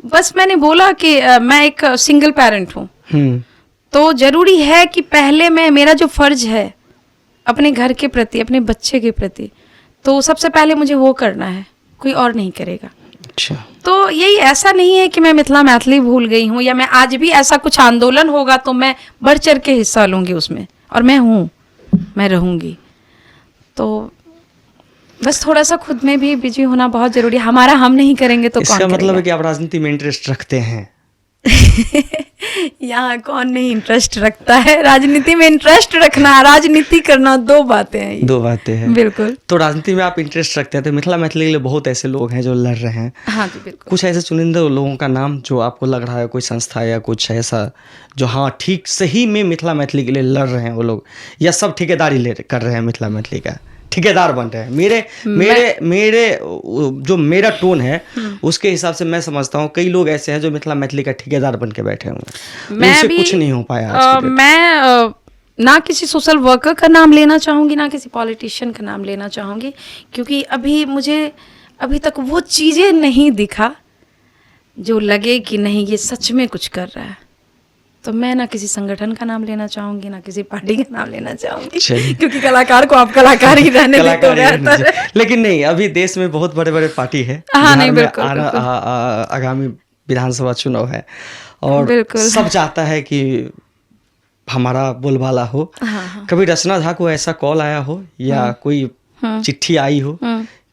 बस मैंने बोला कि मैं एक सिंगल पेरेंट हूँ, तो जरूरी है कि पहले मेरा जो फर्ज है अपने घर के प्रति, अपने बच्चे के प्रति, तो सबसे पहले मुझे वो करना है, कोई और नहीं करेगा। अच्छा। तो यही, ऐसा नहीं है कि मैं मिथिला मैथिली भूल गई हूँ, या मैं आज भी ऐसा कुछ आंदोलन होगा तो मैं बढ़ चढ़ के हिस्सा लूँगी उसमें, और मैं हूँ, मैं रहूँगी। तो बस थोड़ा सा खुद में भी बिजी होना बहुत जरूरी है। हमारा हम नहीं करेंगे तो कौन इसका करेगा? मतलब है कि आप राजनीति में इंटरेस्ट रखते हैं। यहाँ कौन नहीं इंटरेस्ट रखता है, राजनीति में इंटरेस्ट रखना, राजनीति करना, दो बातें हैं ये। दो बातें हैं। बिल्कुल। तो राजनीति में आप इंटरेस्ट रखते हैं, तो मिथिला मैथिली के लिए बहुत ऐसे लोग हैं जो लड़ रहे हैं। हाँ जी बिल्कुल। कुछ ऐसे चुनिंदा लोगों का नाम जो आपको लग रहा है, कोई संस्था या कुछ ऐसा जो हाँ ठीक सही में मिथिला मैथिली के लिए लड़ रहे हैं वो लोग, या सब ठेकेदारी ले कर रहे हैं मिथिला मैथिली का, ठेकेदार बन रहे हैं? मेरे जो मेरा टोन है उसके हिसाब से मैं समझता हूँ कई लोग ऐसे हैं जो मिथिला मैथिली का ठेकेदार बन के बैठे हुए हैं, उनसे कुछ नहीं हो पाया आज की डेट। मैं ना किसी सोशल वर्कर का नाम लेना चाहूँगी, ना किसी पॉलिटिशियन का नाम लेना चाहूँगी, क्योंकि अभी तक वो चीज़ें नहीं दिखा जो लगे कि नहीं ये सच में कुछ कर रहा है। तो मैं ना किसी संगठन का नाम लेना चाहूंगी, ना किसी पार्टी का नाम लेना चाहूंगी, क्योंकि कलाकार को आप कलाकार ही रहने देते हो बेहतर है। लेकिन नहीं, अभी देश में बहुत बड़े बड़े पार्टी है। हाँ नहीं बिल्कुल, आगामी विधानसभा चुनाव है और सब चाहता है कि हमारा बोलबाला हो। हाँ। कभी रचना झा को ऐसा कॉल आया हो या कोई चिट्ठी आई हो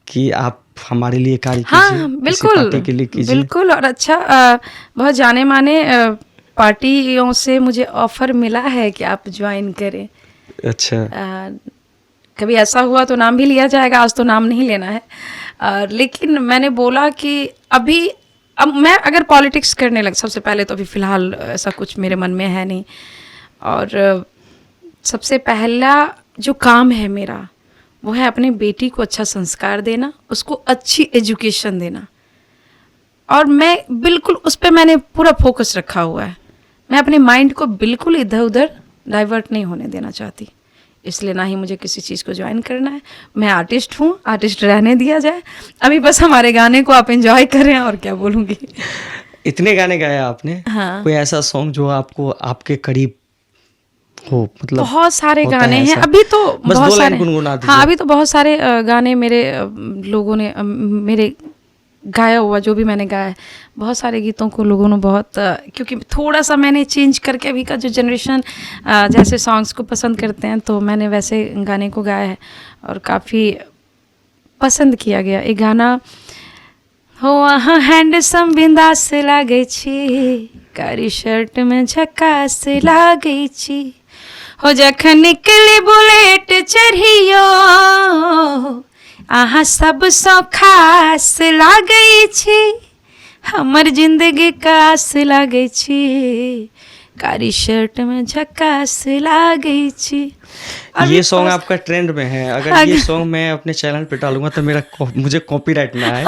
कि आप हमारे लिए कार्य कीजिए? हाँ बिल्कुल के लिए कीजिए। बिल्कुल। और अच्छा बहुत जाने माने पार्टियों से मुझे ऑफर मिला है कि आप ज्वाइन करें। अच्छा। कभी ऐसा हुआ तो नाम भी लिया जाएगा, आज तो नाम नहीं लेना है। लेकिन मैंने बोला कि अब मैं अगर पॉलिटिक्स करने लग, सबसे पहले तो अभी फ़िलहाल ऐसा कुछ मेरे मन में है नहीं, और सबसे पहला जो काम है मेरा वो है अपनी बेटी को अच्छा संस्कार देना, उसको अच्छी एजुकेशन देना, और मैं बिल्कुल उस पर मैंने पूरा फोकस रखा हुआ है। मैं अपने माइंड को बिल्कुल इधर उधर डाइवर्ट नहीं होने देना चाहती, इसलिए ना ही मुझे किसी चीज़ को ज्वाइन करना है। मैं आर्टिस्ट हूँ, आर्टिस्ट रहने दिया जाए, अभी बस हमारे गाने को आप एंजॉय करें, और क्या बोलूँगी। इतने गाने गाए आपने? हाँ। कोई ऐसा सॉन्ग जो आपको आपके करीब हो? मतलब बहुत सारे गाने हैं अभी तो, बस बहुत दो लाइन सारे। गुनगुना दीजिए। हाँ अभी तो बहुत सारे गाने मेरे लोगों ने मेरे गाया हुआ, जो भी मैंने गाया है, बहुत सारे गीतों को लोगों ने बहुत क्योंकि थोड़ा सा मैंने चेंज करके, अभी का जो जनरेशन जैसे सॉन्ग्स को पसंद करते हैं, तो मैंने वैसे गाने को गाया है और काफ़ी पसंद किया गया। एक गाना हो अहाँ हैंडसम बिंदास लागे छी, कारी शर्ट में झकास लागे छी, हो जखन निकली बुलेट चढ़ियो, अहाँ सबसँ खास लागै छी, हमर जिंदगी कास लागै छी, कारी शर्ट में झकास लागै छी। ये सॉन्ग आपका ट्रेंड में है। अगर ये सॉन्ग मैं अपने चैनल पे डालूंगा तो मुझे कॉपीराइट ना आए।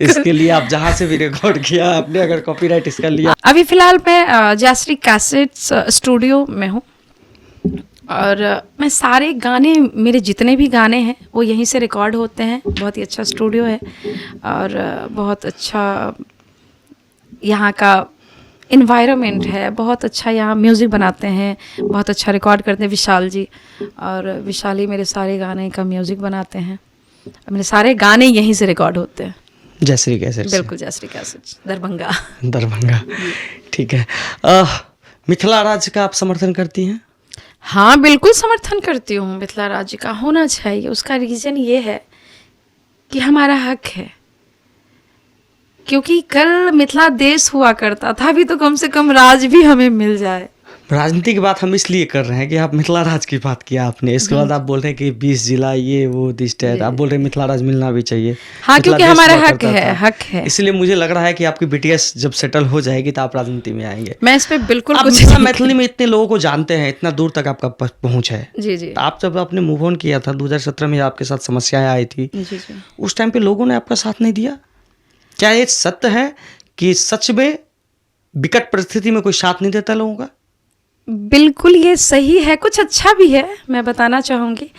इसके लिए आप जहाँ से भी रिकॉर्ड किया आपने, अगर कॉपीराइट इसका लिया। अभी फिलहाल मैं जयश्री कैसेट्स स्टूडियो में हूँ, और मैं सारे गाने, मेरे जितने भी गाने हैं वो यहीं से रिकॉर्ड होते हैं। बहुत ही अच्छा स्टूडियो है और बहुत अच्छा यहाँ का इन्वायरमेंट है, बहुत अच्छा यहाँ म्यूज़िक बनाते हैं, बहुत अच्छा रिकॉर्ड करते हैं विशाल जी, और विशाल ही मेरे सारे गाने का म्यूज़िक बनाते हैं। मेरे सारे गाने यहीं से रिकॉर्ड होते हैं। जयश्री कैसेट्स? बिल्कुल जयश्री कैसेट्स, दरभंगा। ठीक है। मिथिला राज्य का आप समर्थन करती हैं? हाँ बिल्कुल समर्थन करती हूँ। मिथिला राज्य का होना चाहिए। उसका रीज़न ये है कि हमारा हक है, क्योंकि कल मिथिला देश हुआ करता था, अभी तो कम से कम राज भी हमें मिल जाए। राजनीति की बात हम इसलिए कर रहे हैं कि आप मिथिला राज की बात किया आपने, इसके बाद आप बोल रहे हैं कि 20 जिला ये वो दिस डेट, आप बोल रहे हैं मिथिला राज मिलना भी चाहिए। हाँ क्योंकि हमारा हक है। इसलिए मुझे लग रहा है कि आपकी बीटीएस जब सेटल हो जाएगी तो आप राजनीति में आएंगे। मैं इस पे बिल्कुल कुछ नहीं। मैथिली में इतने लोगों को जानते हैं, इतना दूर तक आपका पहुंच है। जी जी। आप जब आपने मूव ऑन किया था 2017 में, आपके साथ समस्याएं आई थी, जी जी, उस टाइम पे लोगों ने आपका साथ नहीं दिया? क्या ये सत्य है कि सच में विकट परिस्थिति में कोई साथ नहीं देता लोगों का? बिल्कुल ये सही है, कुछ अच्छा भी है। मैं बताना चाहूँगी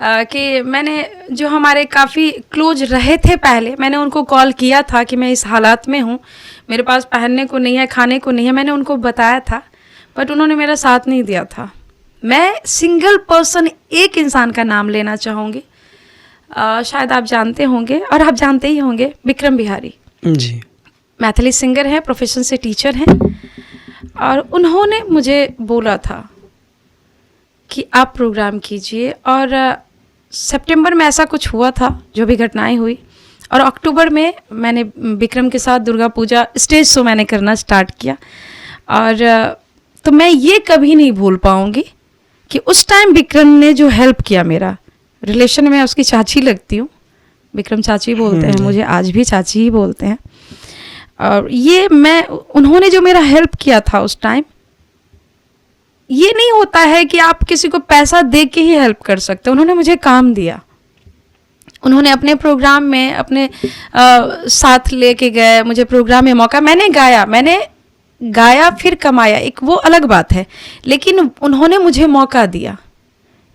कि मैंने जो हमारे काफ़ी क्लोज रहे थे पहले, मैंने उनको कॉल किया था कि मैं इस हालात में हूँ, मेरे पास पहनने को नहीं है, खाने को नहीं है, मैंने उनको बताया था, बट उन्होंने मेरा साथ नहीं दिया था। मैं सिंगल पर्सन, एक इंसान का नाम लेना चाहूँगी, शायद आप जानते होंगे और आप जानते ही होंगे, विक्रम बिहारी जी। मैथिली सिंगर हैं, प्रोफेशन से टीचर हैं, और उन्होंने मुझे बोला था कि आप प्रोग्राम कीजिए। और सितंबर में ऐसा कुछ हुआ था, जो भी घटनाएं हुई, और अक्टूबर में मैंने विक्रम के साथ दुर्गा पूजा स्टेज शो मैंने करना स्टार्ट किया, और तो मैं ये कभी नहीं भूल पाऊंगी कि उस टाइम विक्रम ने जो हेल्प किया मेरा। रिलेशन में उसकी चाची लगती हूँ, विक्रम चाची बोलते हैं मुझे, आज भी चाची ही बोलते हैं। और ये उन्होंने जो मेरा हेल्प किया था उस टाइम, ये नहीं होता है कि आप किसी को पैसा दे के ही हेल्प कर सकते। उन्होंने मुझे काम दिया, उन्होंने अपने प्रोग्राम में अपने साथ लेके गए, मुझे प्रोग्राम में मौका, मैंने गाया फिर कमाया, एक वो अलग बात है, लेकिन उन्होंने मुझे मौका दिया,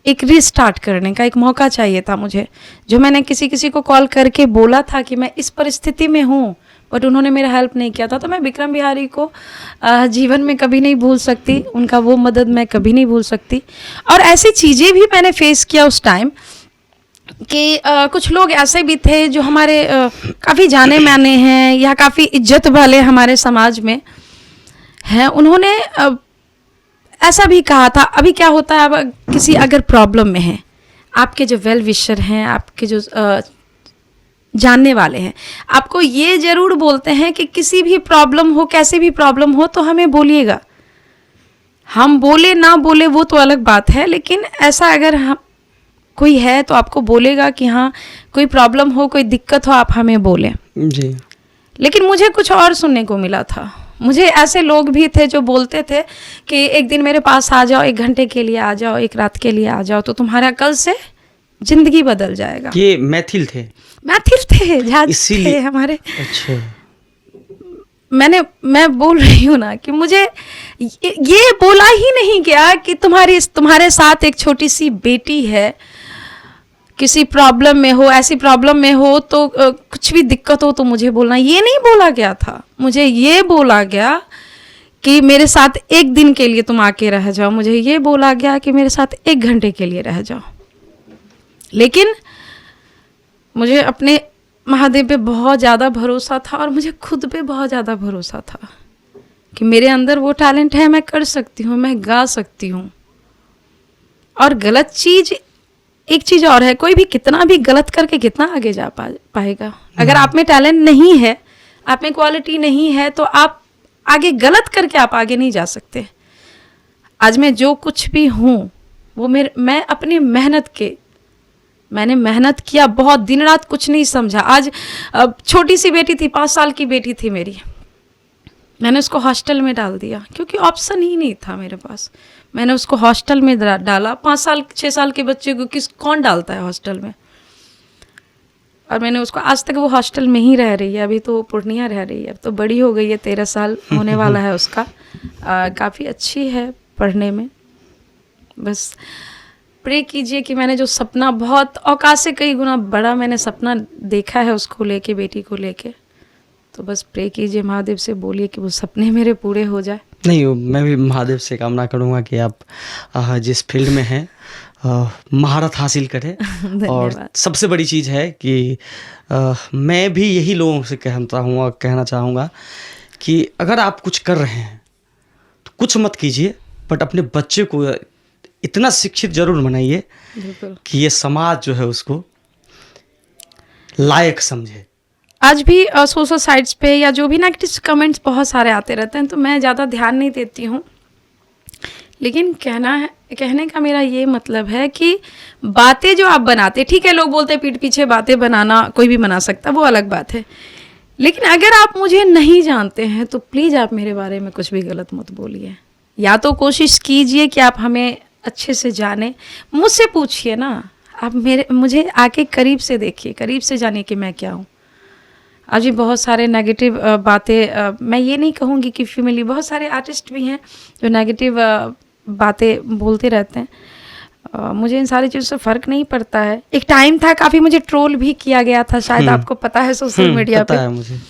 एक रीस्टार्ट करने का एक मौका चाहिए था मुझे, जो मैंने किसी को कॉल करके बोला था कि मैं इस परिस्थिति में हूँ, बट उन्होंने मेरा हेल्प नहीं किया था। तो मैं विक्रम बिहारी को जीवन में कभी नहीं भूल सकती, उनका वो मदद मैं कभी नहीं भूल सकती। और ऐसी चीज़ें भी मैंने फेस किया उस टाइम कि कुछ लोग ऐसे भी थे जो हमारे काफ़ी जाने माने हैं या काफ़ी इज्जत वाले हमारे समाज में हैं। उन्होंने ऐसा भी कहा था, अभी क्या होता है, अब किसी अगर प्रॉब्लम में है, आपके जो वेल विशर हैं, आपके जो जानने वाले हैं, आपको ये ज़रूर बोलते हैं कि किसी भी प्रॉब्लम हो, कैसे भी प्रॉब्लम हो तो हमें बोलिएगा। हम बोले ना बोले वो तो अलग बात है, लेकिन ऐसा अगर हम कोई है तो आपको बोलेगा कि हाँ कोई प्रॉब्लम हो, कोई दिक्कत हो, आप हमें बोलें जी। लेकिन मुझे कुछ और सुनने को मिला था। मुझे ऐसे लोग भी थे जो बोलते थे कि एक दिन मेरे पास आ जाओ, 1 घंटे के लिए आ जाओ, 1 रात के लिए आ जाओ, तो तुम्हारा कल से जिंदगी बदल जाएगा। ये मैथिल थे झाज थे हमारे। अच्छा। मैं बोल रही हूँ ना कि मुझे ये बोला ही नहीं गया कि तुम्हारे साथ एक छोटी सी बेटी है, किसी प्रॉब्लम में हो, ऐसी प्रॉब्लम में हो तो कुछ भी दिक्कत हो तो मुझे बोलना, ये नहीं बोला गया था। मुझे ये बोला गया कि मेरे साथ 1 दिन के लिए तुम आके रह जाओ, मुझे ये बोला गया कि मेरे साथ 1 घंटे के लिए रह जाओ। लेकिन मुझे अपने महादेव पे बहुत ज़्यादा भरोसा था और मुझे खुद पे बहुत ज़्यादा भरोसा था कि मेरे अंदर वो टैलेंट है, मैं कर सकती हूँ, मैं गा सकती हूँ। और गलत चीज़, एक चीज़ और है, कोई भी कितना भी गलत करके कितना आगे जा पाएगा। अगर आप में टैलेंट नहीं है, आप में क्वालिटी नहीं है, तो आप आगे गलत करके आप आगे नहीं जा सकते। आज मैं जो कुछ भी हूँ वो मैं अपनी मैंने मेहनत किया, बहुत दिन रात कुछ नहीं समझा। आज छोटी सी बेटी थी, 5 साल की बेटी थी मेरी, मैंने उसको हॉस्टल में डाल दिया क्योंकि ऑप्शन ही नहीं था मेरे पास। मैंने उसको हॉस्टल में डाला। 5 साल 6 साल के बच्चे को कौन डालता है हॉस्टल में। और मैंने उसको, आज तक वो हॉस्टल में ही रह रही है, अभी तो पूर्णिया रह रही है, अब तो बड़ी हो गई है, 13 साल होने वाला है उसका। काफ़ी अच्छी है पढ़ने में। बस प्रे कीजिए कि मैंने जो सपना, बहुत औकात से कई गुना बड़ा मैंने सपना देखा है उसको लेके, बेटी को लेके, तो बस प्रे कीजिए, महादेव से बोलिए कि वो सपने मेरे पूरे हो जाए। नहीं, मैं भी महादेव से कामना करूँगा कि आप जिस फील्ड में हैं महारत हासिल करें। और सबसे बड़ी चीज़ है कि मैं भी यही लोगों से कहना चाहूँगा कि अगर आप कुछ कर रहे हैं तो कुछ मत कीजिए, बट अपने बच्चे को इतना शिक्षित जरूर बनाइए कि ये समाज जो है उसको लायक समझे। आज भी सोशल साइट्स पे या जो भी नेगेटिव कमेंट्स बहुत सारे आते रहते हैं, तो मैं ज़्यादा ध्यान नहीं देती हूँ। लेकिन कहने का मेरा ये मतलब है कि बातें जो आप बनाते, ठीक है, लोग बोलते हैं पीठ पीछे बातें बनाना कोई भी बना सकता, वो अलग बात है। लेकिन अगर आप मुझे नहीं जानते हैं तो प्लीज़ आप मेरे बारे में कुछ भी गलत मत बोलिए। या तो कोशिश कीजिए कि आप हमें अच्छे से जाने, मुझसे पूछिए ना, आप मुझे आके करीब से देखिए, करीब से जानिए कि मैं क्या हूँ। आज भी बहुत सारे नेगेटिव बातें, मैं ये नहीं कहूँगी कि फीमेली, बहुत सारे आर्टिस्ट भी हैं जो नेगेटिव बातें बोलते रहते हैं। मुझे इन सारी चीज़ों से फ़र्क नहीं पड़ता है। एक टाइम था, काफ़ी मुझे ट्रोल भी किया गया था, शायद आपको पता है, सोशल मीडिया पे। पता है मुझे।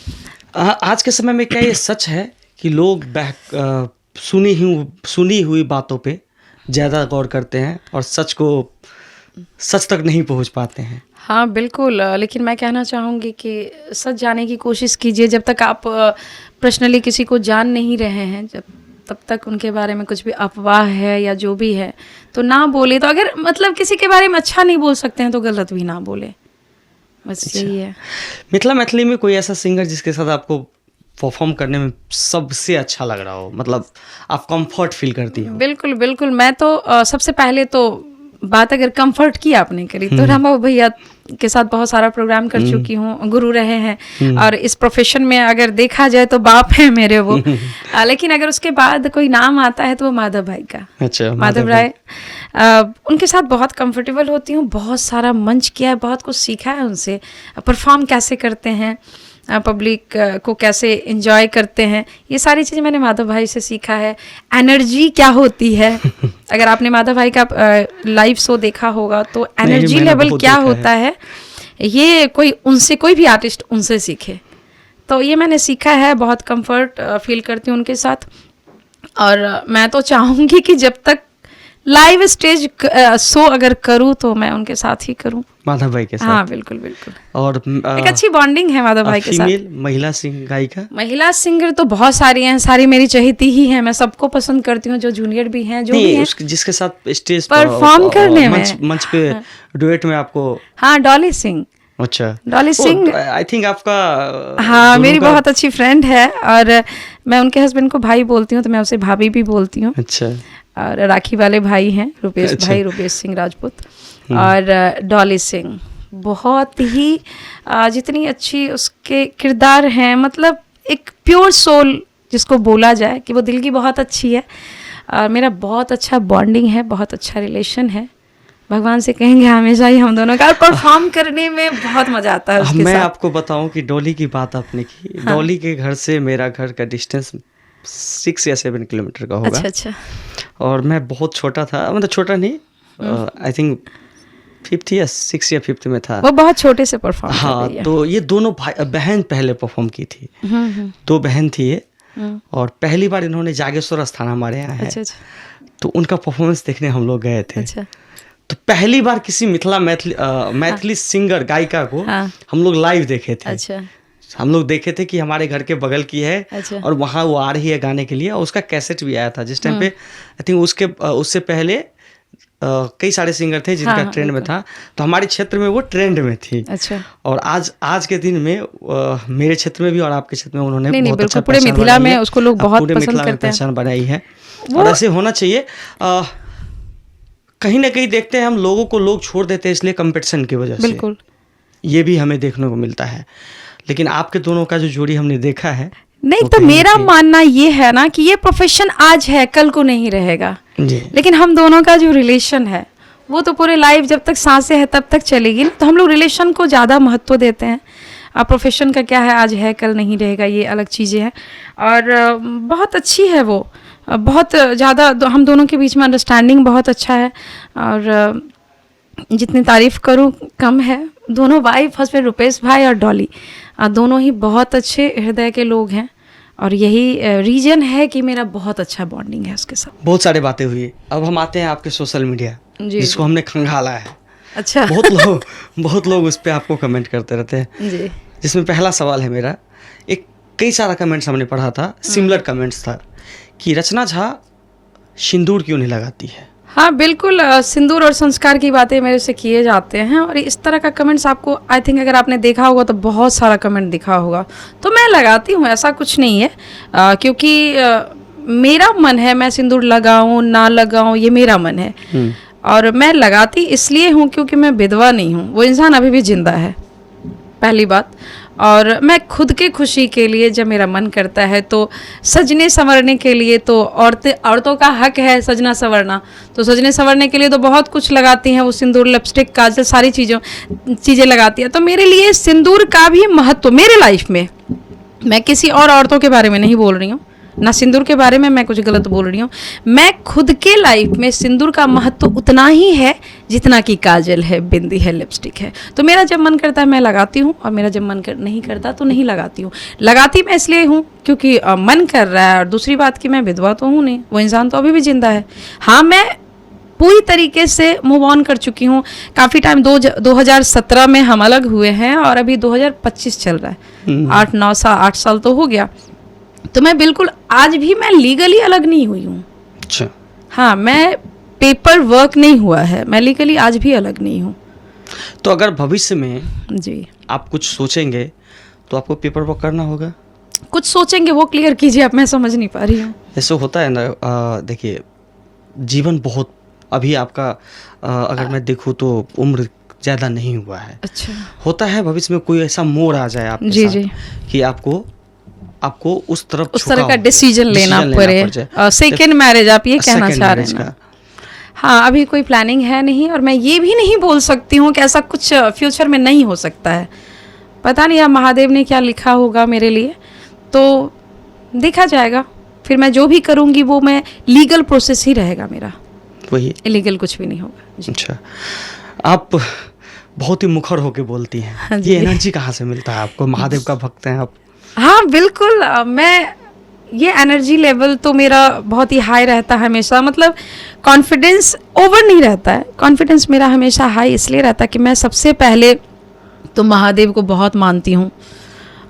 आज के समय में क्या ये सच है कि लोग सुनी हुई बातों पे ज़्यादा गौर करते हैं और सच तक नहीं पहुंच पाते हैं? हाँ बिल्कुल, लेकिन मैं कहना चाहूँगी कि सच जाने की कोशिश कीजिए। जब तक आप पर्सनली किसी को जान नहीं रहे हैं, तब तक उनके बारे में कुछ भी अफवाह है या जो भी है तो ना बोले। तो अगर मतलब किसी के बारे में अच्छा नहीं बोल सकते हैं तो गलत भी ना बोले, बस यही है। मिथिला मैथिली में कोई ऐसा सिंगर जिसके साथ आपको परफॉर्म करने में सबसे अच्छा लग रहा हो, मतलब आप कंफर्ट फील करती हो? बिल्कुल बिल्कुल। मैं तो सबसे पहले तो बात अगर कंफर्ट की आपने करी तो राम बाबू भैया के साथ बहुत सारा प्रोग्राम कर चुकी हूँ, गुरु रहे हैं, और इस प्रोफेशन में अगर देखा जाए तो बाप है मेरे वो। लेकिन अगर उसके बाद कोई नाम आता है तो वो माधव भाई का। अच्छा, माधव राय, उनके साथ बहुत कंफर्टेबल होती हूँ। बहुत सारा मंच किया है, बहुत कुछ सीखा है उनसे, परफॉर्म कैसे करते हैं, पब्लिक को कैसे एंजॉय करते हैं, ये सारी चीज़ें मैंने माधव भाई से सीखा है। एनर्जी क्या होती है, अगर आपने माधव भाई का लाइव शो देखा होगा तो एनर्जी मैंने लेवल बहुत क्या देखा होता है, ये कोई भी आर्टिस्ट उनसे सीखे। तो ये मैंने सीखा है, बहुत कंफर्ट फील करती हूँ उनके साथ। और मैं तो चाहूँगी कि जब तक लाइव स्टेज शो अगर करूँ तो मैं उनके साथ ही करूँ, माधव भाई के साथ। हाँ बिल्कुल बिल्कुल। और एक अच्छी बॉन्डिंग है माधव भाई के साथ। फीमेल महिला सिंग गायिका? महिला सिंगर तो बहुत सारी हैं, सारी मेरी चहेती ही हैं, मैं सबको पसंद करती हूँ, जो जूनियर भी हैं, जो भी हैं, जिसके साथ स्टेज परफॉर्म करने में, मंच पे डुएट में आपको। हाँ, डॉली सिंह। अच्छा, डॉली सिंह आई थिंक आपका हाँ मेरी बहुत अच्छी फ्रेंड है, और मैं उनके हस्बैंड को भाई बोलती हूँ तो मैं उसे भाभी भी बोलती हूँ। अच्छा, और राखी वाले भाई हैं रुपेश भाई, रुपेश सिंह राजपूत, और डॉली सिंह बहुत ही जितनी अच्छी उसके किरदार हैं, मतलब एक प्योर सोल जिसको बोला जाए कि वो दिल की बहुत अच्छी है। और मेरा बहुत अच्छा बॉन्डिंग है, बहुत अच्छा रिलेशन है। भगवान से कहेंगे हमेशा ही हम दोनों का, परफॉर्म करने में बहुत मजा आता है उसके मैं साथ। आपको बताऊं कि डॉली की बात आपने की, हाँ। डॉली के घर से मेरा घर का डिस्टेंस 6 या 7 किलोमीटर का होगा। अच्छा अच्छा। और मैं बहुत छोटा था, मतलब छोटा नहीं, आई थिंक 5th या 6 या 5th में था। वो बहुत छोटे से परफॉर्म कर हाँ, रही है। तो ये दोनों बहन पहले परफॉर्म की थी। 2 बहन थी ये, और पहली बार इन्होंने जागेश्वर स्थान हमारे यहाँ है, अच्छा अच्छा तो उनका परफॉर्मेंस देखने हम लोग गए थे। अच्छा। तो पहली बार किसी मैथिली सिंगर गायिका को हाँ। हम लोग लाइव देखे थे। अच्छा हम लोग देखे थे कि हमारे घर के बगल की है, अच्छा। और वहाँ वो आ रही है गाने के लिए, और उसका कैसेट भी आया था जिस टाइम पे। आई थिंक उससे पहले कई सारे सिंगर थे जिनका हाँ, ट्रेंड में था, तो हमारे क्षेत्र में वो ट्रेंड में थी। अच्छा। और आज के दिन में मेरे क्षेत्र में भी और आपके क्षेत्र में उन्होंने नहीं, बहुत अच्छा पूरे पहचान मिथिला बनाई में है। उसको लोग बहुत पूरे पसंद मिथिला में करते हैं। पहचान बनाई है, और ऐसे होना चाहिए। कहीं ना कहीं देखते हैं हम, लोगों को लोग छोड़ देते हैं इसलिए कंपटीशन की वजह से, बिल्कुल ये भी हमें देखने को मिलता है। लेकिन आपके दोनों का जो जोड़ी हमने देखा है, नहीं, वो तो कहीं ना मेरा कहीं- मानना ये है ना कि ये प्रोफेशन आज है, कल को नहीं रहेगा। जी, लेकिन हम दोनों का जो रिलेशन है वो तो पूरे लाइफ जब तक सांसें हैं तब तक चलेगी, तो हम लोग रिलेशन को ज़्यादा महत्व देते हैं। प्रोफेशन का क्या है, आज है कल नहीं रहेगा, ये अलग चीज़ें हैं। और बहुत अच्छी है वो, बहुत ज़्यादा हम दोनों के बीच में अंडरस्टैंडिंग बहुत अच्छा है। और जितनी तारीफ़ करूँ कम है। दोनों वाइफ हस्बैंड रुपेश भाई और डॉली दोनों ही बहुत अच्छे हृदय के लोग हैं, और यही रीजन है कि मेरा बहुत अच्छा बॉन्डिंग है उसके साथ। बहुत सारी बातें हुई। अब हम आते हैं आपके सोशल मीडिया, जी, जिसको हमने खंगाला है। अच्छा। बहुत लोग उस पर आपको कमेंट करते रहते हैं। जी। जिसमें पहला सवाल है मेरा, कई सारा कमेंट्स हमने पढ़ा था, सिमिलर कमेंट्स था कि रचना झा सिंदूर क्यों नहीं लगाती है? हाँ बिल्कुल, सिंदूर और संस्कार की बातें मेरे से किए जाते हैं, और इस तरह का कमेंट्स आपको आई थिंक अगर आपने देखा होगा तो बहुत सारा कमेंट दिखा होगा। तो मैं लगाती हूँ, ऐसा कुछ नहीं है, क्योंकि मेरा मन है, मैं सिंदूर लगाऊं ना लगाऊं ये मेरा मन है। और मैं लगाती इसलिए हूँ क्योंकि मैं विधवा नहीं हूँ, वो इंसान अभी भी जिंदा है, पहली बात। और मैं खुद के खुशी के लिए जब मेरा मन करता है तो सजने संवरने के लिए, तो औरतों का हक है सजना संवरना, तो सजने संवरने के लिए तो बहुत कुछ लगाती हैं वो, सिंदूर लिपस्टिक काजल सारी चीज़ें लगाती है। तो मेरे लिए सिंदूर का भी महत्व मेरे लाइफ में, मैं किसी और औरतों के बारे में नहीं बोल रही हूँ, ना सिंदूर के बारे में मैं कुछ गलत बोल रही हूँ, मैं खुद के लाइफ में सिंदूर का महत्व उतना ही है जितना कि काजल है, बिंदी है, लिपस्टिक है। तो मेरा जब मन करता है मैं लगाती हूँ, और मेरा जब मन नहीं करता तो नहीं लगाती हूँ। लगाती मैं इसलिए हूँ क्योंकि मन कर रहा है, और दूसरी बात कि मैं विधवा तो हूँ नहीं, वो इंसान तो अभी भी जिंदा है। हाँ, मैं पूरी तरीके से मूव ऑन कर चुकी हूँ। काफ़ी टाइम 2017 में हम अलग हुए हैं, और अभी 2025 चल रहा है, 8 साल तो हो गया। तो मैं बिल्कुल आज भी मैं लीगली अलग नहीं हुई हूँ। अच्छा। हाँ, मैं पेपर वर्क नहीं हुआ है, मैं लीगली आज भी अलग नहीं हूँ। तो अगर भविष्य में जी, आप कुछ सोचेंगे तो आपको पेपर वर्क करना होगा? कुछ सोचेंगे वो क्लियर कीजिए आप, मैं समझ नहीं पा रही हूँ। ऐसा होता है ना, देखिए जीवन बहुत, अभी आपका अगर मैं देखूँ तो उम्र ज़्यादा नहीं हुआ है। अच्छा। होता है भविष्य में कोई ऐसा मोड़ आ जाए आपके जी, साथ जी। कि आपको उस तरफ उस तरह झुकाव का हो, डिसीजन लेना पड़ पड़े। जाए। सेकेंड मैरिज आप ये कहना सेकंड चाह रहे मैरिज हैं ना? का। हाँ, अभी कोई प्लानिंग है नहीं, और मैं ये भी नहीं बोल सकती हूँ कि ऐसा कुछ फ्यूचर में नहीं हो सकता है। पता नहीं अब महादेव ने क्या लिखा होगा मेरे लिए, तो देखा जाएगा। फिर मैं जो भी करूँगी वो मैं लीगल प्रोसेस ही रहेगा मेरा, वही। इलीगल कुछ भी नहीं होगा जी। अच्छा, आप बहुत ही मुखर होके बोलती हैं। हाँ जी। ये एनर्जी कहाँ से मिलता है आपको? महादेव का भक्त हैं आप। हाँ बिल्कुल, मैं ये एनर्जी लेवल तो मेरा बहुत ही हाई रहता है हमेशा। मतलब कॉन्फिडेंस ओवर नहीं रहता है, कॉन्फिडेंस मेरा हमेशा हाई इसलिए रहता है कि मैं सबसे पहले तो महादेव को बहुत मानती हूँ,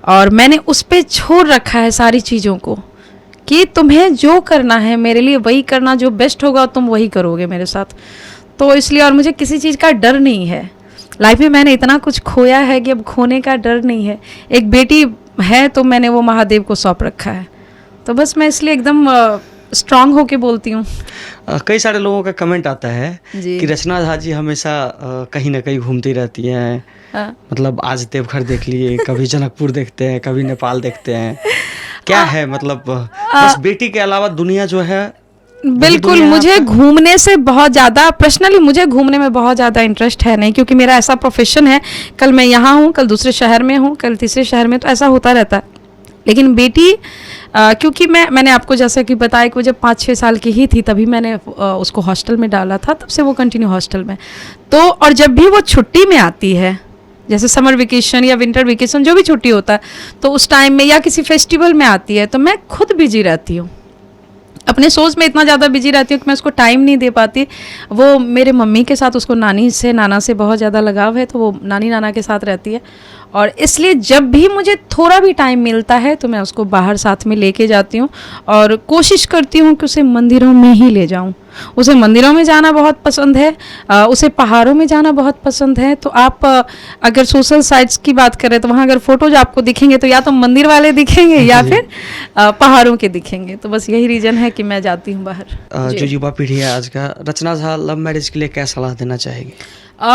और मैंने उस पर छोड़ रखा है सारी चीज़ों को कि तुम्हें जो करना है मेरे लिए वही करना, जो बेस्ट होगा तुम वही करोगे मेरे साथ। तो इसलिए, और मुझे किसी चीज़ का डर नहीं है। लाइफ में मैंने इतना कुछ खोया है कि अब खोने का डर नहीं है। एक बेटी है तो मैंने वो महादेव को सौंप रखा है, तो बस मैं इसलिए एकदम स्ट्रांग होके बोलती हूँ। कई सारे लोगों का कमेंट आता है जी। कि रचना झा जी हमेशा कहीं ना कहीं घूमती रहती हैं। हाँ। मतलब आज देवघर देख लिए, कभी जनकपुर देखते हैं, कभी नेपाल देखते हैं। क्या है मतलब, बस बेटी के अलावा दुनिया जो है? बिल्कुल, दुनिया मुझे आपका? घूमने से बहुत ज़्यादा, पर्सनली मुझे घूमने में बहुत ज़्यादा इंटरेस्ट है नहीं, क्योंकि मेरा ऐसा प्रोफेशन है। कल मैं यहाँ हूँ, कल दूसरे शहर में हूँ, कल तीसरे शहर में, तो ऐसा होता रहता है। लेकिन बेटी क्योंकि मैंने आपको जैसा कि बताया कि वो जब 5-6 साल की ही थी तभी मैंने उसको हॉस्टल में डाला था, तब से वो कंटिन्यू हॉस्टल में। तो और जब भी वो छुट्टी में आती है, जैसे समर वेकेशन या विंटर वेकेशन जो भी छुट्टी होता है, तो उस टाइम में या किसी फेस्टिवल में आती है, तो मैं खुद बिजी रहती हूँ, अपने सोच में इतना ज़्यादा बिजी रहती हूँ कि मैं उसको टाइम नहीं दे पाती। वो मेरे मम्मी के साथ, उसको नानी से नाना से बहुत ज़्यादा लगाव है, तो वो नानी नाना के साथ रहती है, और इसलिए जब भी मुझे थोड़ा भी टाइम मिलता है तो मैं उसको बाहर साथ में लेके जाती हूँ, और कोशिश करती हूँ कि उसे मंदिरों में ही ले जाऊँ। उसे मंदिरों में जाना बहुत पसंद है, उसे पहाड़ों में जाना बहुत पसंद है। तो आप अगर सोशल साइट्स की बात करें तो वहाँ अगर फोटोज आपको दिखेंगे तो या तो मंदिर वाले दिखेंगे या फिर पहाड़ों के दिखेंगे। तो बस यही रीज़न है कि मैं जाती हूँ बाहर। जो युवा पीढ़ी है आज का, रचना झा लव मैरिज के लिए क्या सलाह देना चाहेगी?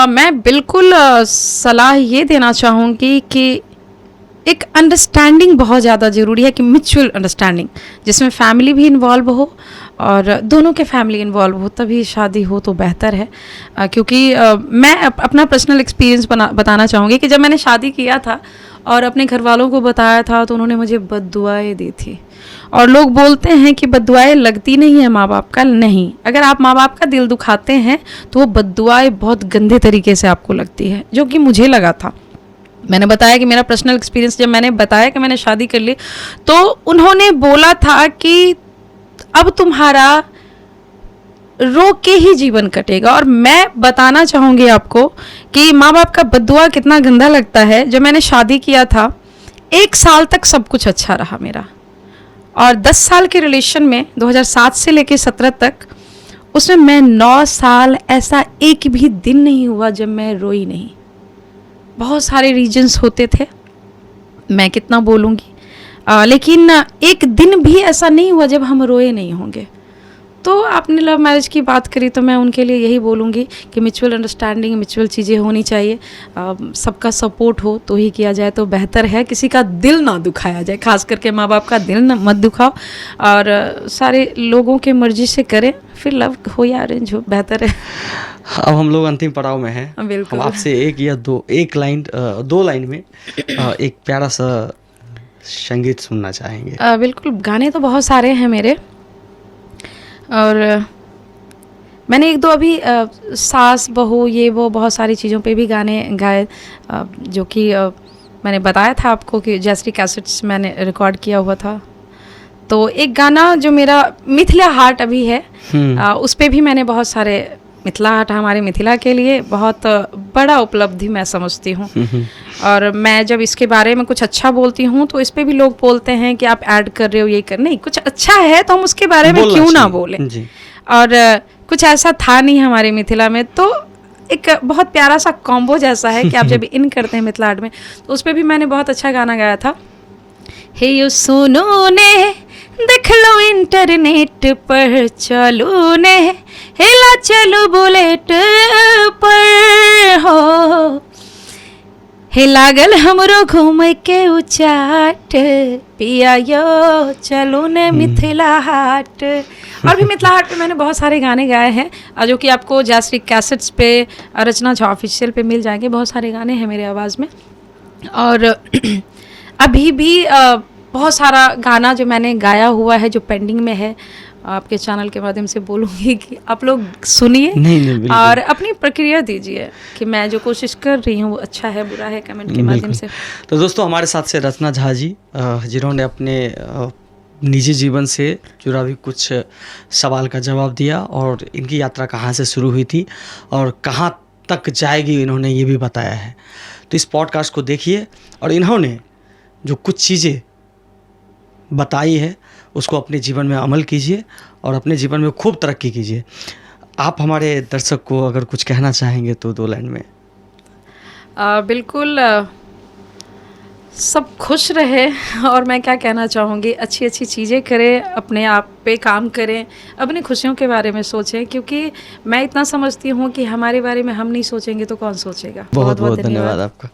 मैं बिल्कुल सलाह ये देना चाहूँगी कि एक अंडरस्टैंडिंग बहुत ज़्यादा ज़रूरी है, कि म्यूचुअल अंडरस्टैंडिंग, जिसमें फैमिली भी इन्वॉल्व हो और दोनों के फैमिली इन्वॉल्व हो, तभी शादी हो तो बेहतर है। क्योंकि मैं अपना पर्सनल एक्सपीरियंस बताना चाहूँगी कि जब मैंने शादी किया था और अपने घर वालों को बताया था तो उन्होंने मुझे बद्दुआएं दी थी। और लोग बोलते हैं कि बद्दुआएं लगती नहीं है माँ बाप का। नहीं, अगर आप माँ बाप का दिल दुखाते हैं तो वो बद्दुआएं बहुत गंदे तरीके से आपको लगती है, जो कि मुझे लगा था। मैंने बताया कि मेरा पर्सनल एक्सपीरियंस, जब मैंने बताया कि मैंने शादी कर ली तो उन्होंने बोला था कि अब तुम्हारा रो के ही जीवन कटेगा। और मैं बताना चाहूँगी आपको कि माँ बाप का बद्दुआ कितना गंदा लगता है। जब मैंने शादी किया था 1 साल तक सब कुछ अच्छा रहा मेरा, और 10 साल के रिलेशन में 2007 से लेकर 17 तक, उसमें मैं 9 साल ऐसा एक भी दिन नहीं हुआ जब मैं रोई नहीं। बहुत सारे रीजंस होते थे, मैं कितना बोलूँगी, लेकिन एक दिन भी ऐसा नहीं हुआ जब हम रोए नहीं होंगे। तो आपने लव मैरिज की बात करी तो मैं उनके लिए यही बोलूँगी कि म्यूचुअल अंडरस्टैंडिंग, म्यूचुअल चीज़ें होनी चाहिए, सबका सपोर्ट हो तो ही किया जाए तो बेहतर है। किसी का दिल ना दुखाया जाए, खास करके माँ बाप का दिल ना मत दुखाओ, और सारे लोगों के मर्जी से करें, फिर लव हो या अरेंज हो, बेहतर है। अब हम लोग अंतिम पड़ाव में हैं। बिल्कुल। हम आपसे दो लाइन में एक प्यारा सा संगीत सुनना चाहेंगे। बिल्कुल, गाने तो बहुत सारे हैं मेरे, और मैंने 1-2 अभी सास बहू ये वो बहुत सारी चीज़ों पे भी गाने गाए, जो कि मैंने बताया था आपको कि जैसरी कैसेट्स मैंने रिकॉर्ड किया हुआ था। तो एक गाना जो मेरा मिथिला हाट अभी है, उस पे भी मैंने बहुत सारे, मिथिला हाट हमारे मिथिला के लिए बहुत बड़ा उपलब्धि मैं समझती हूँ। और मैं जब इसके बारे में कुछ अच्छा बोलती हूँ तो इस पे भी लोग बोलते हैं कि आप ऐड कर रहे हो, ये कर, नहीं, कुछ अच्छा है तो हम उसके बारे में क्यों ना बोलें। और कुछ ऐसा था नहीं हमारे मिथिला में, तो एक बहुत प्यारा सा कॉम्बो जैसा है कि आप जब इन करते हैं मिथिला हाट में, तो उस पर भी मैंने बहुत अच्छा गाना गाया था। हे यो सुनो ने देख लो इंटरनेट पर, चलो ने हेला चलो बुलेट पर हो, हे लागल हमरो घूम के उचाट, पिया यो चलो ने मिथिला हाट। और भी मिथिला हाट पे मैंने बहुत सारे गाने गाए हैं जो कि आपको जयश्री कैसेट्स पे, रचना झा ऑफिशियल पे मिल जाएंगे। बहुत सारे गाने हैं मेरे आवाज़ में। और अभी भी बहुत सारा गाना जो मैंने गाया हुआ है जो पेंडिंग में है, आपके चैनल के माध्यम से बोलूँगी कि आप लोग सुनिए नहीं, और अपनी प्रक्रिया दीजिए कि मैं जो कोशिश कर रही हूँ वो अच्छा है बुरा है, कमेंट के माध्यम से। तो दोस्तों हमारे साथ से रचना झा जी, जिन्होंने अपने निजी जीवन से जुड़ा भी कुछ सवाल का जवाब दिया और इनकी यात्रा कहाँ से शुरू हुई थी और कहाँ तक जाएगी इन्होंने ये भी बताया है। तो इस पॉडकास्ट को देखिए और इन्होंने जो कुछ चीज़ें बताई है उसको अपने जीवन में अमल कीजिए और अपने जीवन में खूब तरक्की कीजिए। आप हमारे दर्शक को अगर कुछ कहना चाहेंगे तो 2 लाइन में। बिल्कुल, सब खुश रहे और मैं क्या कहना चाहूँगी, अच्छी अच्छी चीज़ें करें, अपने आप पे काम करें, अपनी खुशियों के बारे में सोचें, क्योंकि मैं इतना समझती हूँ कि हमारे बारे में हम नहीं सोचेंगे तो कौन सोचेगा। बहुत बहुत धन्यवाद आपका।